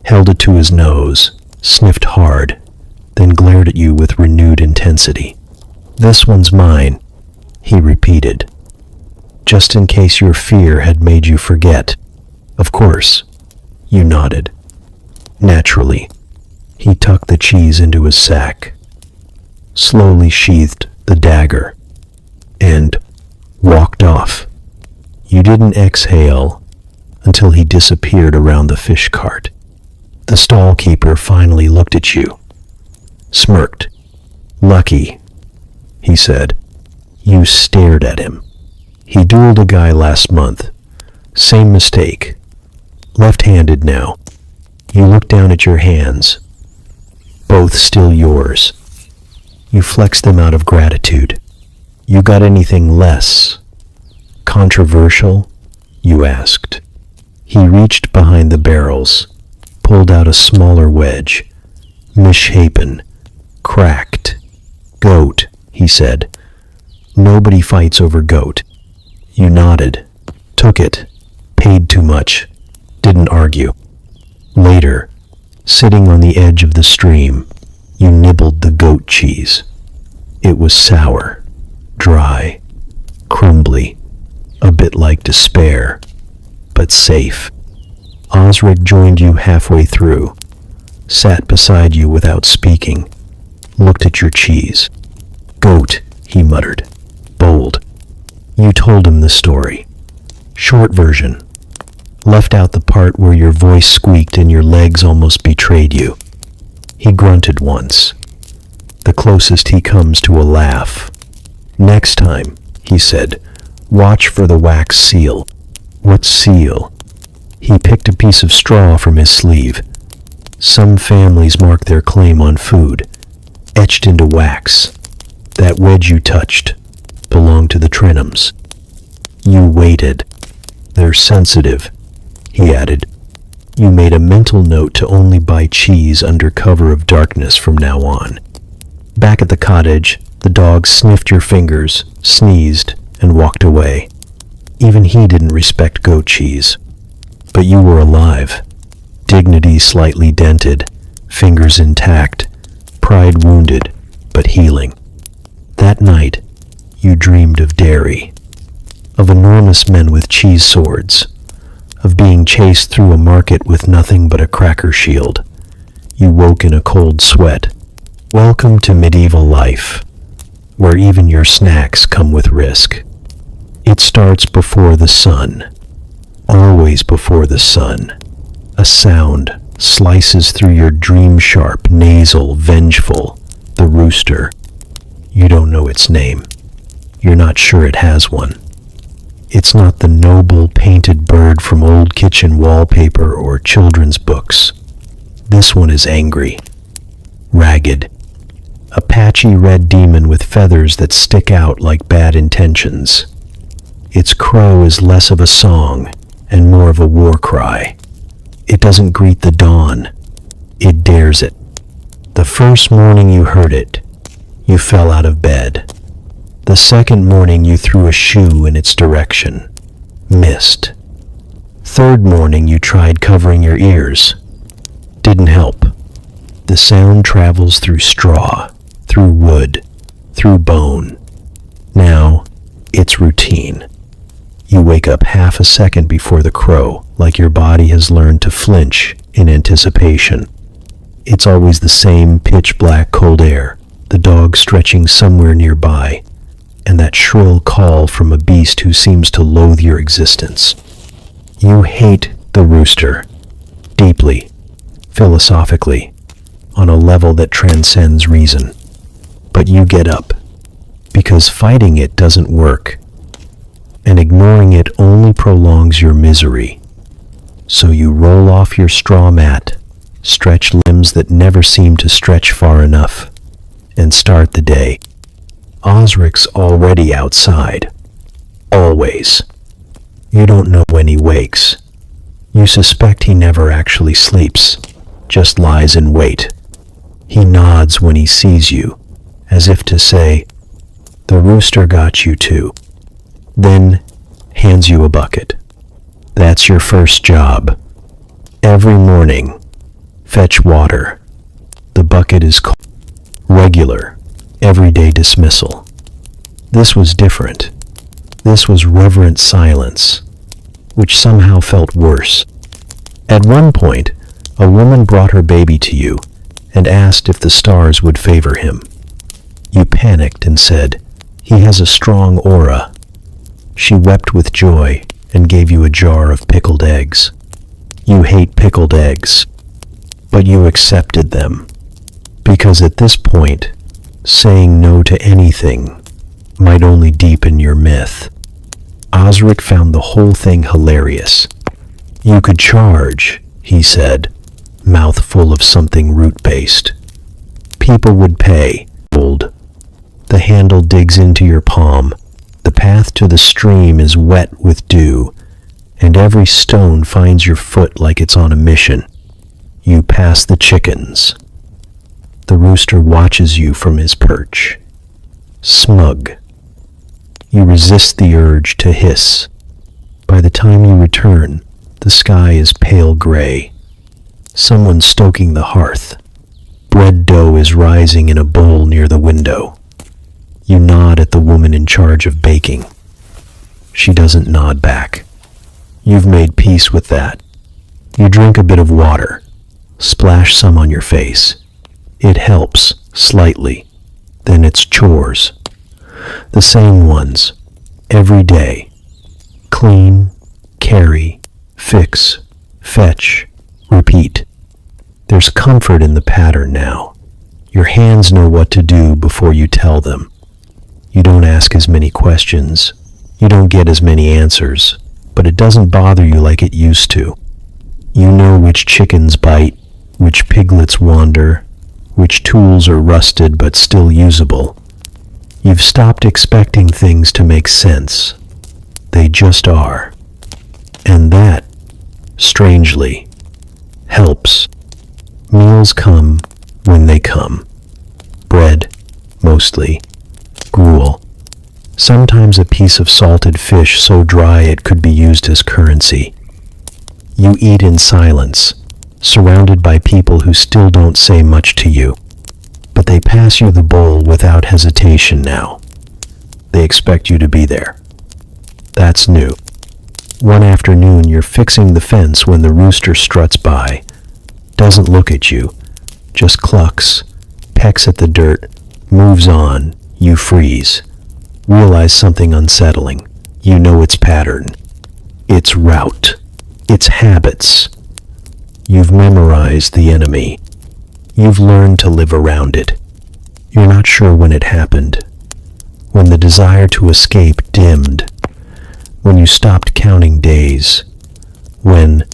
held it to his nose, sniffed hard, then glared at you with renewed intensity. "This one's mine," he repeated. just in case your fear had made you forget. Of course, you nodded. Naturally, he tucked the cheese into his sack, slowly sheathed the dagger, and walked off. You didn't exhale until he disappeared around the fish cart. The stall keeper finally looked at you, smirked. "Lucky," he said. You stared at him. He dueled a guy last month. Same mistake. Left-handed now. You looked down at your hands. Both still yours. You flexed them out of gratitude. "You got anything less controversial?" you asked. He reached behind the barrels, pulled out a smaller wedge. Misshapen, cracked. "Goat," he said. "Nobody fights over goat." You nodded, took it, paid too much, didn't argue. Later, sitting on the edge of the stream, you nibbled the goat cheese. It was sour, dry, crumbly, a bit like despair, but safe. Osric joined you halfway through, sat beside you without speaking, looked at your cheese. "Goat," he muttered, bold. You told him the story. Short version. Left out the part where your voice squeaked and your legs almost betrayed you. He grunted once, the closest he comes to a laugh. "Next time," he said, "watch for the wax seal." "What seal?" He picked a piece of straw from his sleeve. "Some families mark their claim on food, etched into wax. That wedge you touched belonged to the Trenhams." You waited. "They're sensitive," he added. You made a mental note to only buy cheese under cover of darkness from now on. Back at the cottage, the dog sniffed your fingers, sneezed, and walked away. Even he didn't respect goat cheese. But you were alive. Dignity slightly dented, fingers intact, pride wounded, but healing. That night, you dreamed of dairy, of enormous men with cheese swords, of being chased through a market with nothing but a cracker shield. You woke in a cold sweat. Welcome to medieval life, where even your snacks come with risk. It starts before the sun, always before the sun. A sound slices through your dream-sharp, nasal, vengeful, the rooster. You don't know its name. You're not sure it has one. It's not the noble painted bird from old kitchen wallpaper or children's books. This one is angry, ragged, a patchy red demon with feathers that stick out like bad intentions. Its crow is less of a song and more of a war cry. It doesn't greet the dawn, it dares it. The first morning you heard it, you fell out of bed. The second morning you threw a shoe in its direction, missed. Third morning you tried covering your ears, didn't help. The sound travels through straw, through wood, through bone. Now, it's routine. You wake up half a second before the crow, like your body has learned to flinch in anticipation. It's always the same pitch-black cold air, the dog stretching somewhere nearby, and that shrill call from a beast who seems to loathe your existence. You hate the rooster, deeply, philosophically, on a level that transcends reason. But you get up, because fighting it doesn't work, and ignoring it only prolongs your misery. So you roll off your straw mat, stretch limbs that never seem to stretch far enough, and start the day. Osric's already outside. Always. You don't know when he wakes. You suspect he never actually sleeps, just lies in wait. He nods when he sees you, as if to say, "The rooster got you too." Then hands you a bucket. That's your first job. Every morning, fetch water. The bucket is cold. Regular, everyday dismissal. This was different. This was reverent silence, which somehow felt worse. At one point, a woman brought her baby to you and asked if the stars would favor him. You panicked and said, "He has a strong aura." She wept with joy and gave you a jar of pickled eggs. You hate pickled eggs, but you accepted them, because at this point, saying no to anything might only deepen your myth. Osric found the whole thing hilarious. "You could charge," he said, mouth full of something root-based. "People would pay." Old. The handle digs into your palm. The path to the stream is wet with dew, and every stone finds your foot like it's on a mission. You pass the chickens. The rooster watches you from his perch. Smug. You resist the urge to hiss. By the time you return, the sky is pale gray. Someone's stoking the hearth. Bread dough is rising in a bowl near the window. You nod at the woman in charge of baking. She doesn't nod back. You've made peace with that. You drink a bit of water. Splash some on your face. It helps, slightly. Then it's chores. The same ones. Every day. Clean, carry, fix, fetch, repeat. There's comfort in the pattern now. Your hands know what to do before you tell them. You don't ask as many questions. You don't get as many answers, but it doesn't bother you like it used to. You know which chickens bite, which piglets wander, which tools are rusted but still usable. You've stopped expecting things to make sense. They just are. And that, strangely, helps. Meals come when they come. Bread, mostly. Gruel. Sometimes a piece of salted fish so dry it could be used as currency. You eat in silence, surrounded by people who still don't say much to you, but they pass you the bowl without hesitation now. They expect you to be there. That's new. One afternoon you're fixing the fence when the rooster struts by, doesn't look at you, just clucks, pecks at the dirt, moves on. You freeze. Realize something unsettling. You know its pattern, its route, its habits. You've memorized the enemy. You've learned to live around it. You're not sure when it happened. When the desire to escape dimmed. When you stopped counting days. When,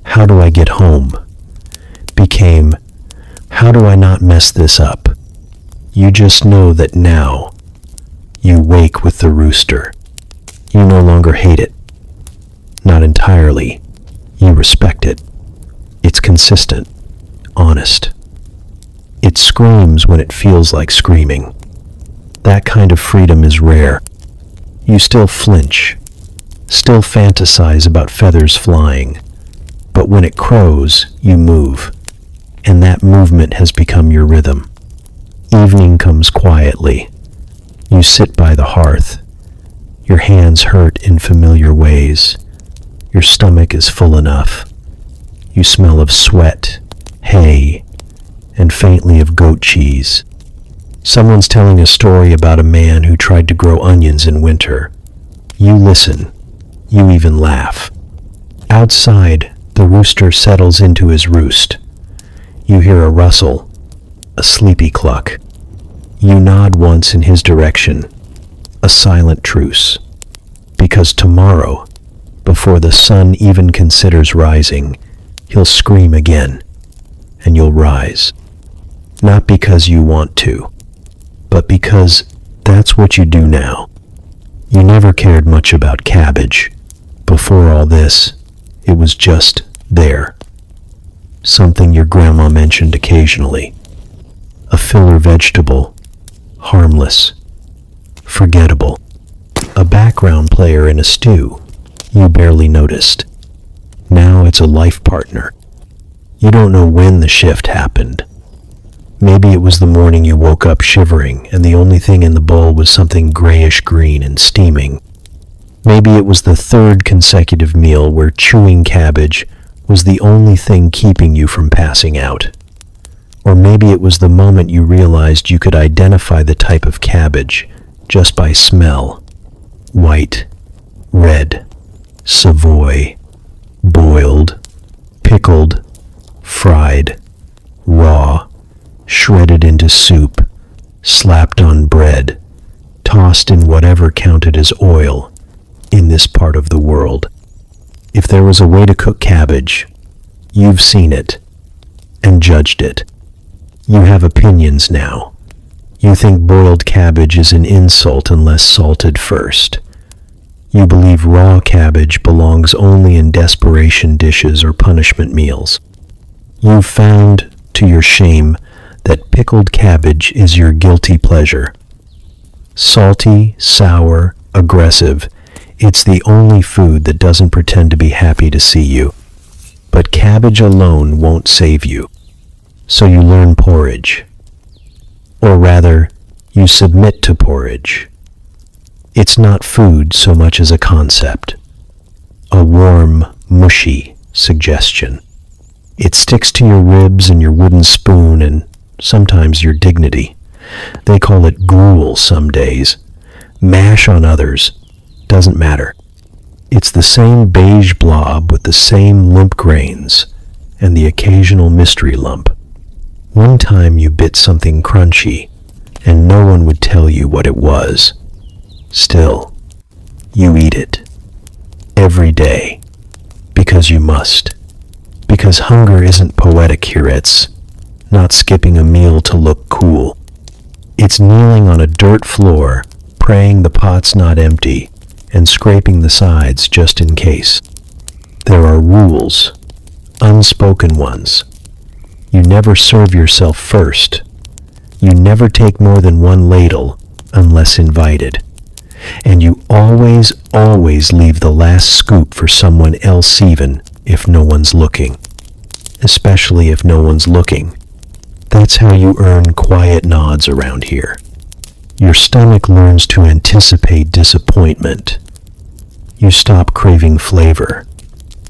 "How do I get home?" became, "How do I not mess this up?" You just know that now you wake with the rooster. You no longer hate it. Not entirely. You respect it. It's consistent, honest. It screams when it feels like screaming. That kind of freedom is rare. You still flinch, still fantasize about feathers flying, but when it crows, you move, and that movement has become your rhythm. Evening comes quietly. You sit by the hearth. Your hands hurt in familiar ways. Your stomach is full enough. You smell of sweat, hay, and faintly of goat cheese. Someone's telling a story about a man who tried to grow onions in winter. You listen. You even laugh. Outside, the rooster settles into his roost. You hear a rustle, a sleepy cluck. You nod once in his direction, a silent truce. Because tomorrow, before the sun even considers rising, he'll scream again, and you'll rise. Not because you want to, but because that's what you do now. You never cared much about cabbage. Before all this, it was just there. Something your grandma mentioned occasionally. A filler vegetable. Harmless. Forgettable. A background player in a stew you barely noticed. Now it's a life partner. You don't know when the shift happened. Maybe it was the morning you woke up shivering and the only thing in the bowl was something grayish green and steaming. Maybe it was the third consecutive meal where chewing cabbage was the only thing keeping you from passing out. Or maybe it was the moment you realized you could identify the type of cabbage just by smell. White, red, Savoy, boiled, pickled, fried, raw, shredded into soup, slapped on bread, tossed in whatever counted as oil in this part of the world. If there was a way to cook cabbage, you've seen it and judged it. You have opinions now. You think boiled cabbage is an insult unless salted first. You believe raw cabbage belongs only in desperation dishes or punishment meals. You've found, to your shame, that pickled cabbage is your guilty pleasure. Salty, sour, aggressive, it's the only food that doesn't pretend to be happy to see you. But cabbage alone won't save you. So you learn porridge. Or rather, you submit to porridge. It's not food so much as a concept. A warm, mushy suggestion. It sticks to your ribs and your wooden spoon and sometimes your dignity. They call it gruel some days. Mash on others. Doesn't matter. It's the same beige blob with the same limp grains and the occasional mystery lump. One time you bit something crunchy and no one would tell you what it was. Still, you eat it. Every day. Because you must. Because hunger isn't poetic here, it's not skipping a meal to look cool. It's kneeling on a dirt floor, praying the pot's not empty, and scraping the sides just in case. There are rules, unspoken ones. You never serve yourself first. You never take more than one ladle unless invited. And you always leave the last scoop for someone else even if no one's looking. Especially if no one's looking. That's how you earn quiet nods around here. Your stomach learns to anticipate disappointment. You stop craving flavor.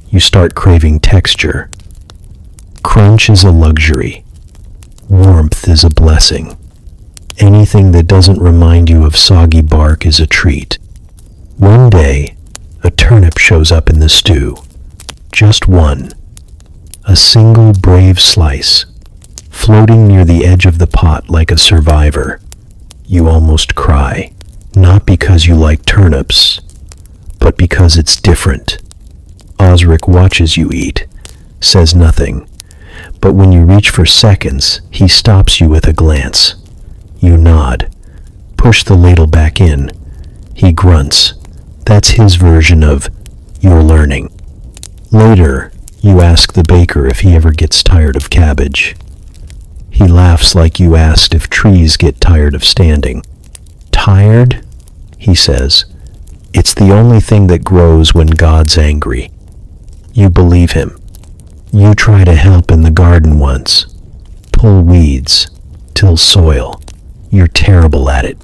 You start craving texture. Crunch is a luxury. Warmth is a blessing. Anything that doesn't remind you of soggy bark is a treat. One day, a turnip shows up in the stew. Just one. A single brave slice, floating near the edge of the pot like a survivor. You almost cry, not because you like turnips, but because it's different. Osric watches you eat, says nothing, but when you reach for seconds, he stops you with a glance. You nod, push the ladle back in. He grunts. That's his version of, "You're learning." Later, you ask the baker if he ever gets tired of cabbage. He laughs like you asked if trees get tired of standing. "Tired?" he says. "It's the only thing that grows when God's angry." You believe him. You try to help in the garden once. Pull weeds, till soil. You're terrible at it.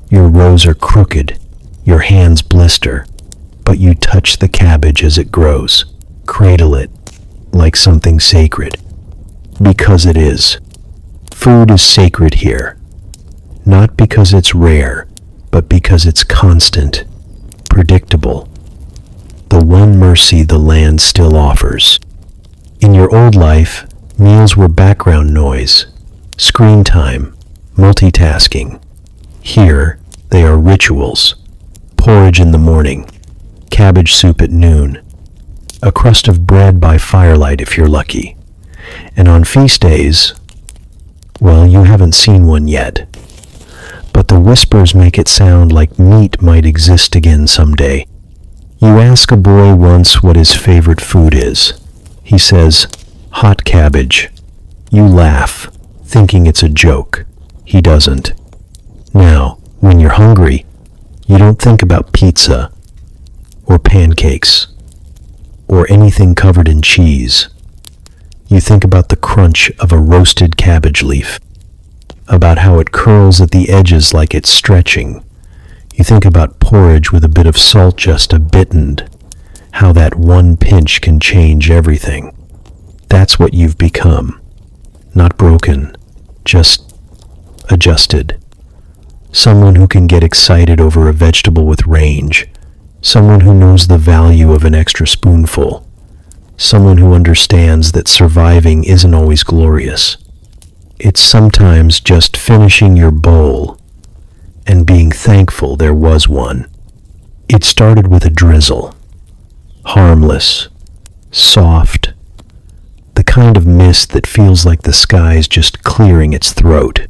Your rows are crooked. Your hands blister. But you touch the cabbage as it grows. Cradle it, like something sacred. Because it is. Food is sacred here. Not because it's rare, but because it's constant, predictable. The one mercy the land still offers. In your old life, meals were background noise, screen time, multitasking. Here, they are rituals. Porridge in the morning, cabbage soup at noon, a crust of bread by firelight if you're lucky. And on feast days, well, you haven't seen one yet. But the whispers make it sound like meat might exist again someday. You ask a boy once what his favorite food is. He says, "Hot cabbage." You laugh, thinking it's a joke. He doesn't. Now, when you're hungry, you don't think about pizza, or pancakes, or anything covered in cheese. You think about the crunch of a roasted cabbage leaf, about how it curls at the edges like it's stretching. You think about porridge with a bit of salt just a bit, how that one pinch can change everything. That's what you've become. Not broken, just adjusted. Someone who can get excited over a vegetable with range. Someone who knows the value of an extra spoonful. Someone who understands that surviving isn't always glorious. It's sometimes just finishing your bowl and being thankful there was one. It started with a drizzle. Harmless, soft, the kind of mist that feels like the sky's just clearing its throat.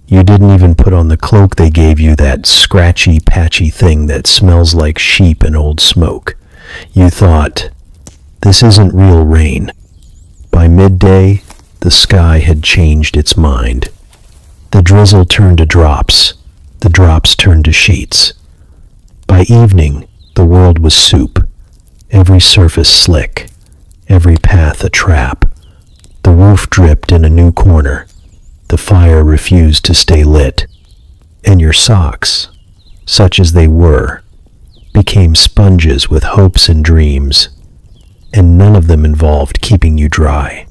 You didn't even put on the cloak they gave you, that scratchy, patchy thing that smells like sheep and old smoke. You thought, this isn't real rain. By midday, the sky had changed its mind. The drizzle turned to drops. The drops turned to sheets. By evening, the world was soup. Every surface slick. Every path a trap. The roof dripped in a new corner. The fire refused to stay lit. And your socks, such as they were, became sponges with hopes and dreams. And none of them involved keeping you dry.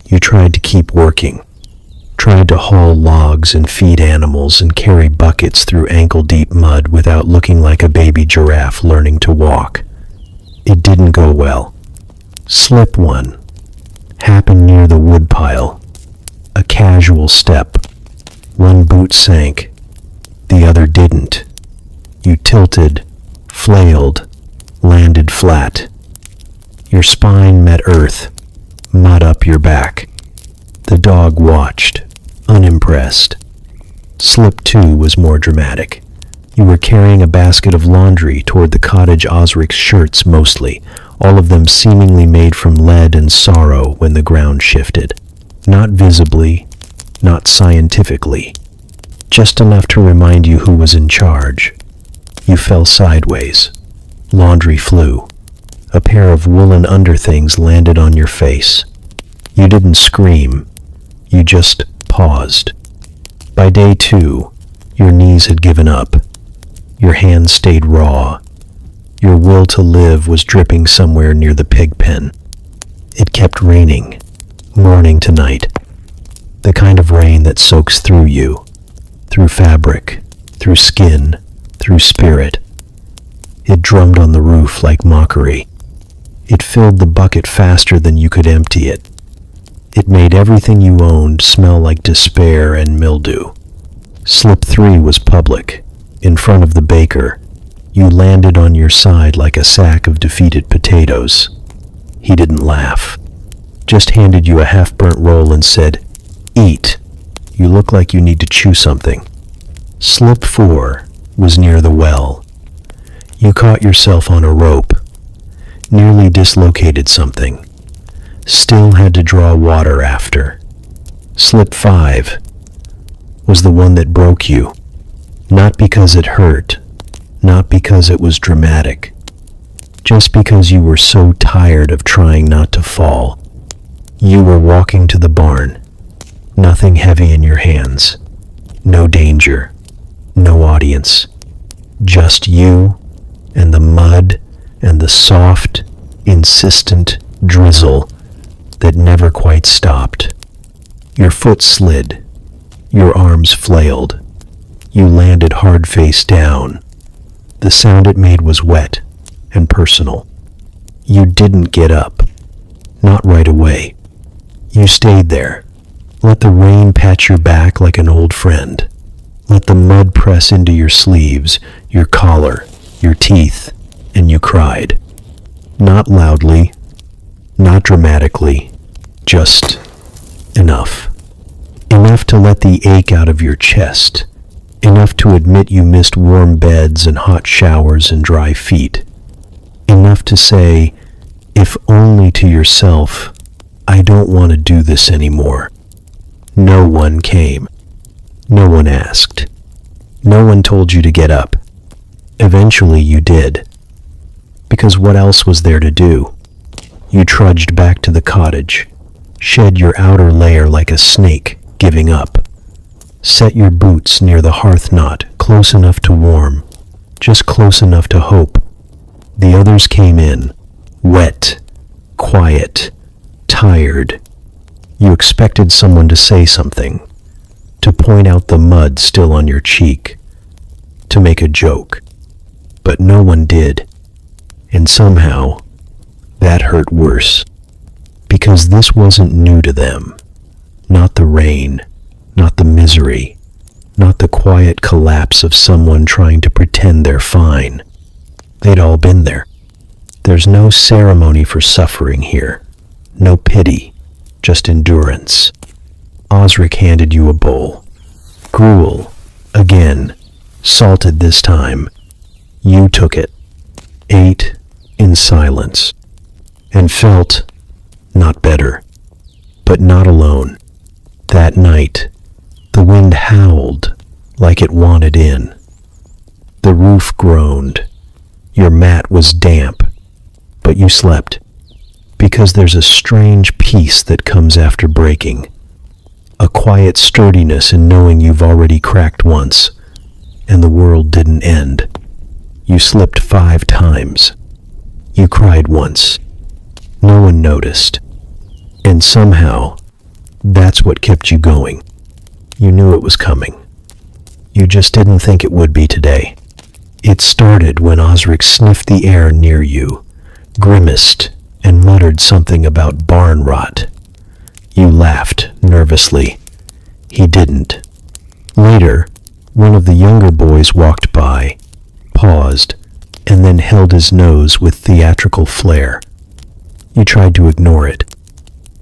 You tried to keep working. Tried to haul logs and feed animals and carry buckets through ankle-deep mud without looking like a baby giraffe learning to walk. It didn't go well. Slip one. Happened near the woodpile. A casual step. One boot sank. The other didn't. You tilted, flailed, landed flat. Your spine met earth, mud up your back. The dog watched, unimpressed. Slip two was more dramatic. You were carrying a basket of laundry toward the cottage Osric's shirts mostly, all of them seemingly made from lead and sorrow when the ground shifted. Not visibly, not scientifically. Just enough to remind you who was in charge. You fell sideways. Laundry flew. A pair of woolen underthings landed on your face. You didn't scream. You just paused. By day two, your knees had given up. Your hands stayed raw. Your will to live was dripping somewhere near the pig pen. It kept raining, morning to night. The kind of rain that soaks through you, through fabric, through skin, through spirit. It drummed on the roof like mockery. It filled the bucket faster than you could empty it. It made everything you owned smell like despair and mildew. Slip three was public, in front of the baker. You landed on your side like a sack of defeated potatoes. He didn't laugh, just handed you a half-burnt roll and said, "Eat. You look like you need to chew something." Slip four was near the well. You caught yourself on a rope, nearly dislocated something. Still had to draw water after. Slip five was the one that broke you, not because it hurt, not because it was dramatic, just because you were so tired of trying not to fall. You were walking to the barn, nothing heavy in your hands, no danger, no audience, just you and the mud and the soft, insistent drizzle that never quite stopped. Your foot slid, your arms flailed, you landed hard face down. The sound it made was wet and personal. You didn't get up, not right away. You stayed there. Let the rain pat your back like an old friend. Let the mud press into your sleeves, your collar, your teeth, and you cried. Not loudly, not dramatically, just enough. Enough to let the ache out of your chest. Enough to admit you missed warm beds and hot showers and dry feet. Enough to say, if only to yourself, I don't want to do this anymore. No one came. No one asked. No one told you to get up. Eventually you did. Because what else was there to do? You trudged back to the cottage, shed your outer layer like a snake, giving up. Set your boots near the hearth knot, close enough to warm, just close enough to hope. The others came in, wet, quiet, tired. You expected someone to say something, to point out the mud still on your cheek, to make a joke. But no one did. And somehow, that hurt worse. Because this wasn't new to them. Not the rain, not the misery, not the quiet collapse of someone trying to pretend they're fine. They'd all been there. There's no ceremony for suffering here. No pity, just endurance. Osric handed you a bowl. Gruel, again, salted this time. You took it, ate in silence, and felt not better, but not alone. That night, the wind howled like it wanted in. The roof groaned. Your mat was damp, but you slept, because there's a strange peace that comes after breaking. A quiet sturdiness in knowing you've already cracked once, and the world didn't end. You slipped 5 times. You cried once. No one noticed. And somehow, that's what kept you going. You knew it was coming. You just didn't think it would be today. It started when Osric sniffed the air near you, grimaced, and muttered something about barn rot. You laughed nervously. He didn't. Later, one of the younger boys walked by, paused, and then held his nose with theatrical flair. You tried to ignore it.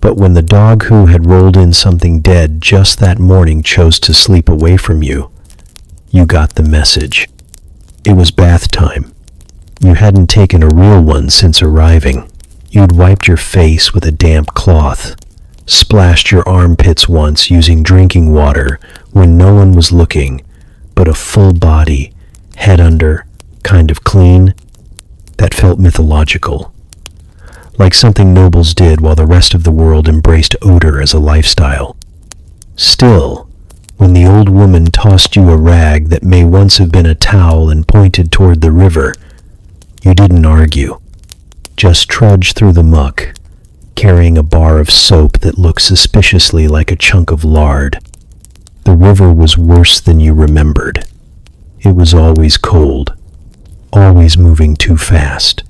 But when the dog who had rolled in something dead just that morning chose to sleep away from you, you got the message. It was bath time. You hadn't taken a real one since arriving. You'd wiped your face with a damp cloth, splashed your armpits once using drinking water when no one was looking, but a full body, head under, kind of clean. That felt mythological. Like something nobles did while the rest of the world embraced odor as a lifestyle. Still, when the old woman tossed you a rag that may once have been a towel and pointed toward the river, you didn't argue. Just trudged through the muck, carrying a bar of soap that looked suspiciously like a chunk of lard. The river was worse than you remembered. It was always cold, always moving too fast.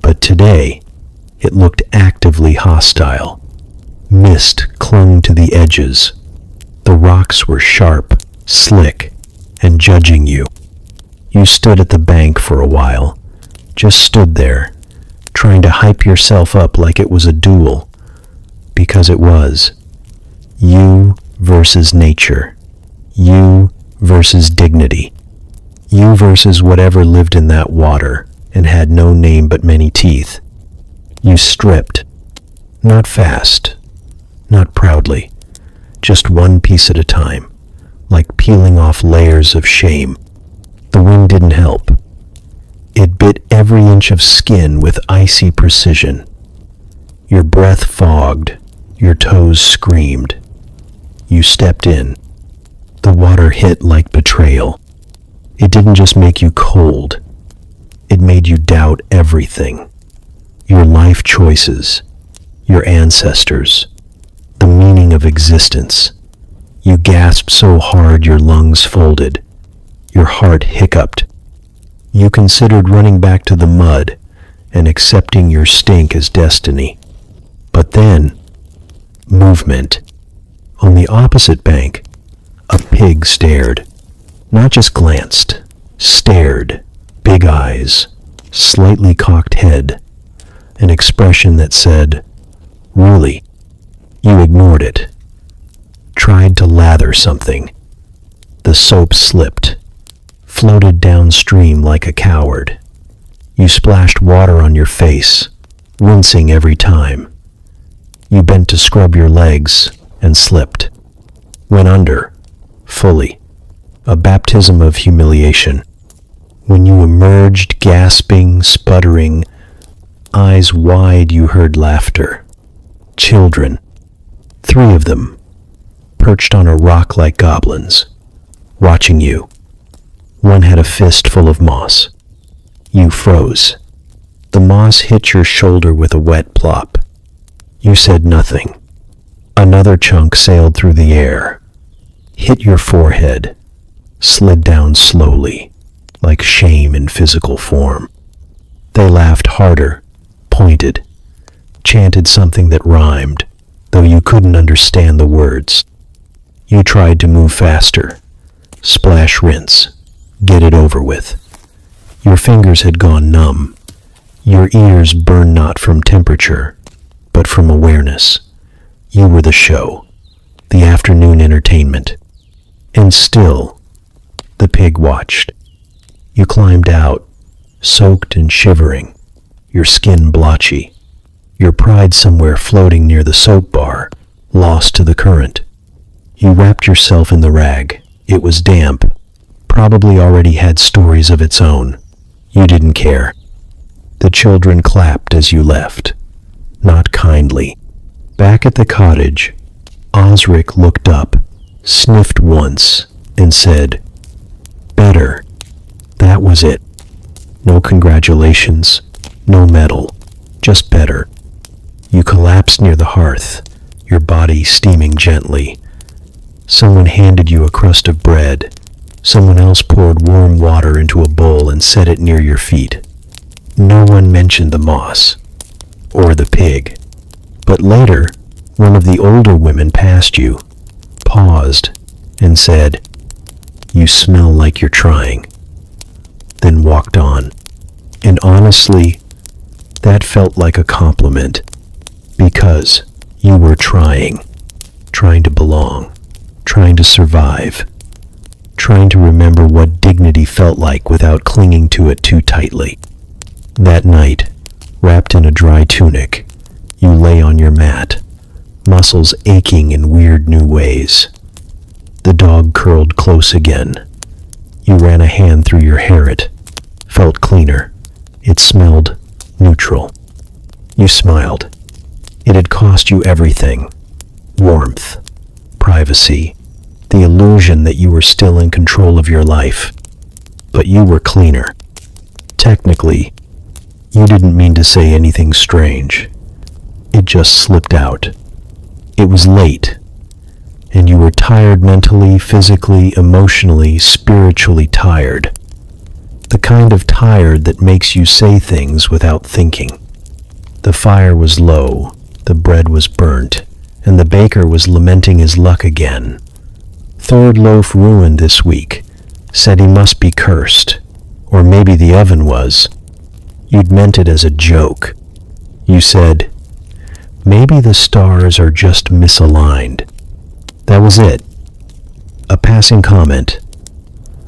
But today, it looked actively hostile. Mist clung to the edges. The rocks were sharp, slick, and judging you. You stood at the bank for a while, just stood there, trying to hype yourself up like it was a duel, because it was. You versus nature. You versus dignity. You versus whatever lived in that water and had no name but many teeth. You stripped. Not fast. Not proudly. Just one piece at a time, like peeling off layers of shame. The wind didn't help. It bit every inch of skin with icy precision. Your breath fogged. Your toes screamed. You stepped in. The water hit like betrayal. It didn't just make you cold. It made you doubt everything. Your life choices, your ancestors, the meaning of existence. You gasped so hard your lungs folded. Your heart hiccuped. You considered running back to the mud and accepting your stink as destiny. But then, movement. On the opposite bank, a pig stared. Not just glanced, stared. Big eyes, slightly cocked head. An expression that said, "Really?" You ignored it. Tried to lather something. The soap slipped, floated downstream like a coward. You splashed water on your face, wincing every time. You bent to scrub your legs and slipped. Went under, fully. A baptism of humiliation. When you emerged, gasping, sputtering, eyes wide, you heard laughter. Children, 3 of them, perched on a rock like goblins, watching you. One had a fist full of moss. You froze. The moss hit your shoulder with a wet plop. You said nothing. Another chunk sailed through the air, hit your forehead, slid down slowly, like shame in physical form. They laughed harder, pointed, chanted something that rhymed, though you couldn't understand the words. You tried to move faster, splash, rinse, get it over with. Your fingers had gone numb. Your ears burned not from temperature, but from awareness. You were the show, the afternoon entertainment. And still, the pig watched. You climbed out, soaked and shivering, your skin blotchy, your pride somewhere floating near the soap bar, lost to the current. You wrapped yourself in the rag. It was damp, probably already had stories of its own. You didn't care. The children clapped as you left, not kindly. Back at the cottage, Osric looked up, sniffed once, and said, "Better." That was it. No congratulations, no medal, just better. You collapsed near the hearth, your body steaming gently. Someone handed you a crust of bread. Someone else poured warm water into a bowl and set it near your feet. No one mentioned the moss, or the pig. But later, one of the older women passed you, paused, and said, "You smell like you're trying," then walked on. And honestly, that felt like a compliment, because you were trying to belong, trying to survive, trying to remember what dignity felt like without clinging to it too tightly. That night, wrapped in a dry tunic, you lay on your mat, muscles aching in weird new ways. The dog curled close again. You ran a hand through your hair. It felt cleaner. It smelled neutral. You smiled. It had cost you everything. Warmth, privacy, the illusion that you were still in control of your life. But you were cleaner. Technically, you didn't mean to say anything strange. It just slipped out. It was late, and you were tired mentally, physically, emotionally, spiritually tired. The kind of tired that makes you say things without thinking. The fire was low, the bread was burnt, and the baker was lamenting his luck again. Third loaf ruined this week, said he must be cursed, or maybe the oven was. You'd meant it as a joke. You said, "Maybe the stars are just misaligned." That was it. A passing comment.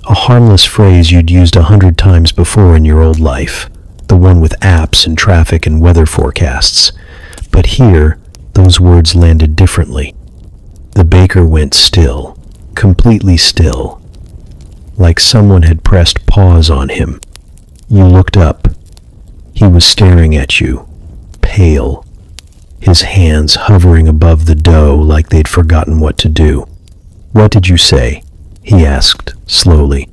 A harmless phrase you'd used 100 times before in your old life, the one with apps and traffic and weather forecasts. But here, those words landed differently. The baker went still, completely still, like someone had pressed pause on him. You looked up. He was staring at you, pale, his hands hovering above the dough like they'd forgotten what to do. "What did you say?" he asked slowly.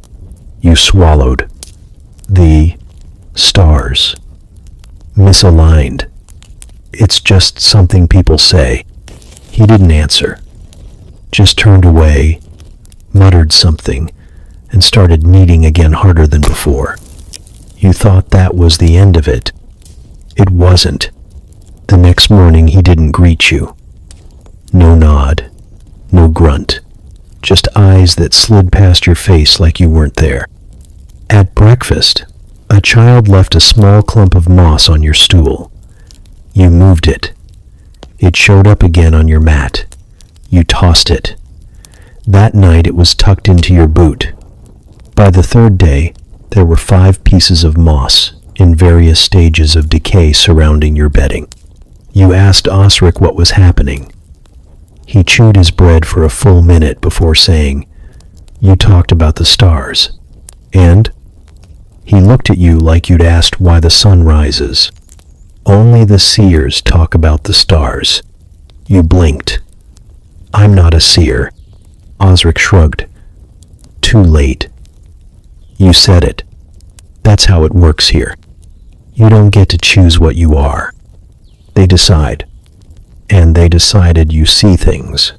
You swallowed. "The stars. Misaligned. It's just something people say." He didn't answer, just turned away, muttered something, and started kneading again harder than before. You thought that was the end of it. It wasn't. The next morning he didn't greet you. No nod, no grunt, just eyes that slid past your face like you weren't there. At breakfast, a child left a small clump of moss on your stool. You moved it. It showed up again on your mat. You tossed it. That night it was tucked into your boot. By the third day, there were 5 pieces of moss in various stages of decay surrounding your bedding. You asked Osric what was happening. He chewed his bread for a full minute before saying, "You talked about the stars." And? He looked at you like you'd asked why the sun rises. "Only the seers talk about the stars." You blinked. "I'm not a seer." Osric shrugged. "Too late." You said it. That's how it works here. You don't get to choose what you are. They decide. And they decided you see things.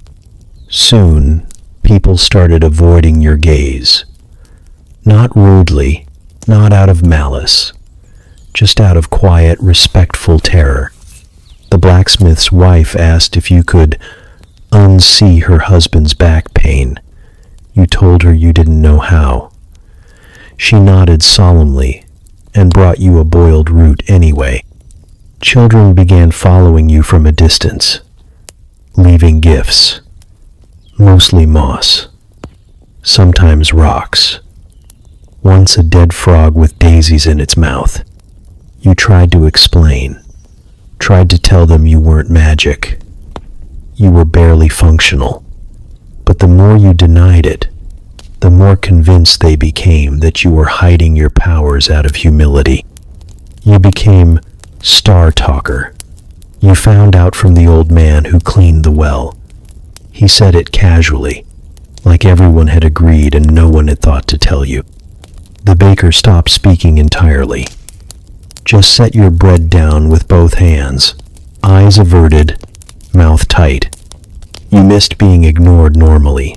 Soon, people started avoiding your gaze. Not rudely, not out of malice, just out of quiet, respectful terror. The blacksmith's wife asked if you could unsee her husband's back pain. You told her you didn't know how. She nodded solemnly and brought you a boiled root anyway. Children began following you from a distance, leaving gifts, mostly moss, sometimes rocks. Once a dead frog with daisies in its mouth. You tried to explain, tried to tell them you weren't magic. You were barely functional. But the more you denied it, the more convinced they became that you were hiding your powers out of humility. You became Star Talker. You found out from the old man who cleaned the well. He said it casually, like everyone had agreed and no one had thought to tell you. The baker stopped speaking entirely. Just set your bread down with both hands, eyes averted, mouth tight. You missed being ignored normally.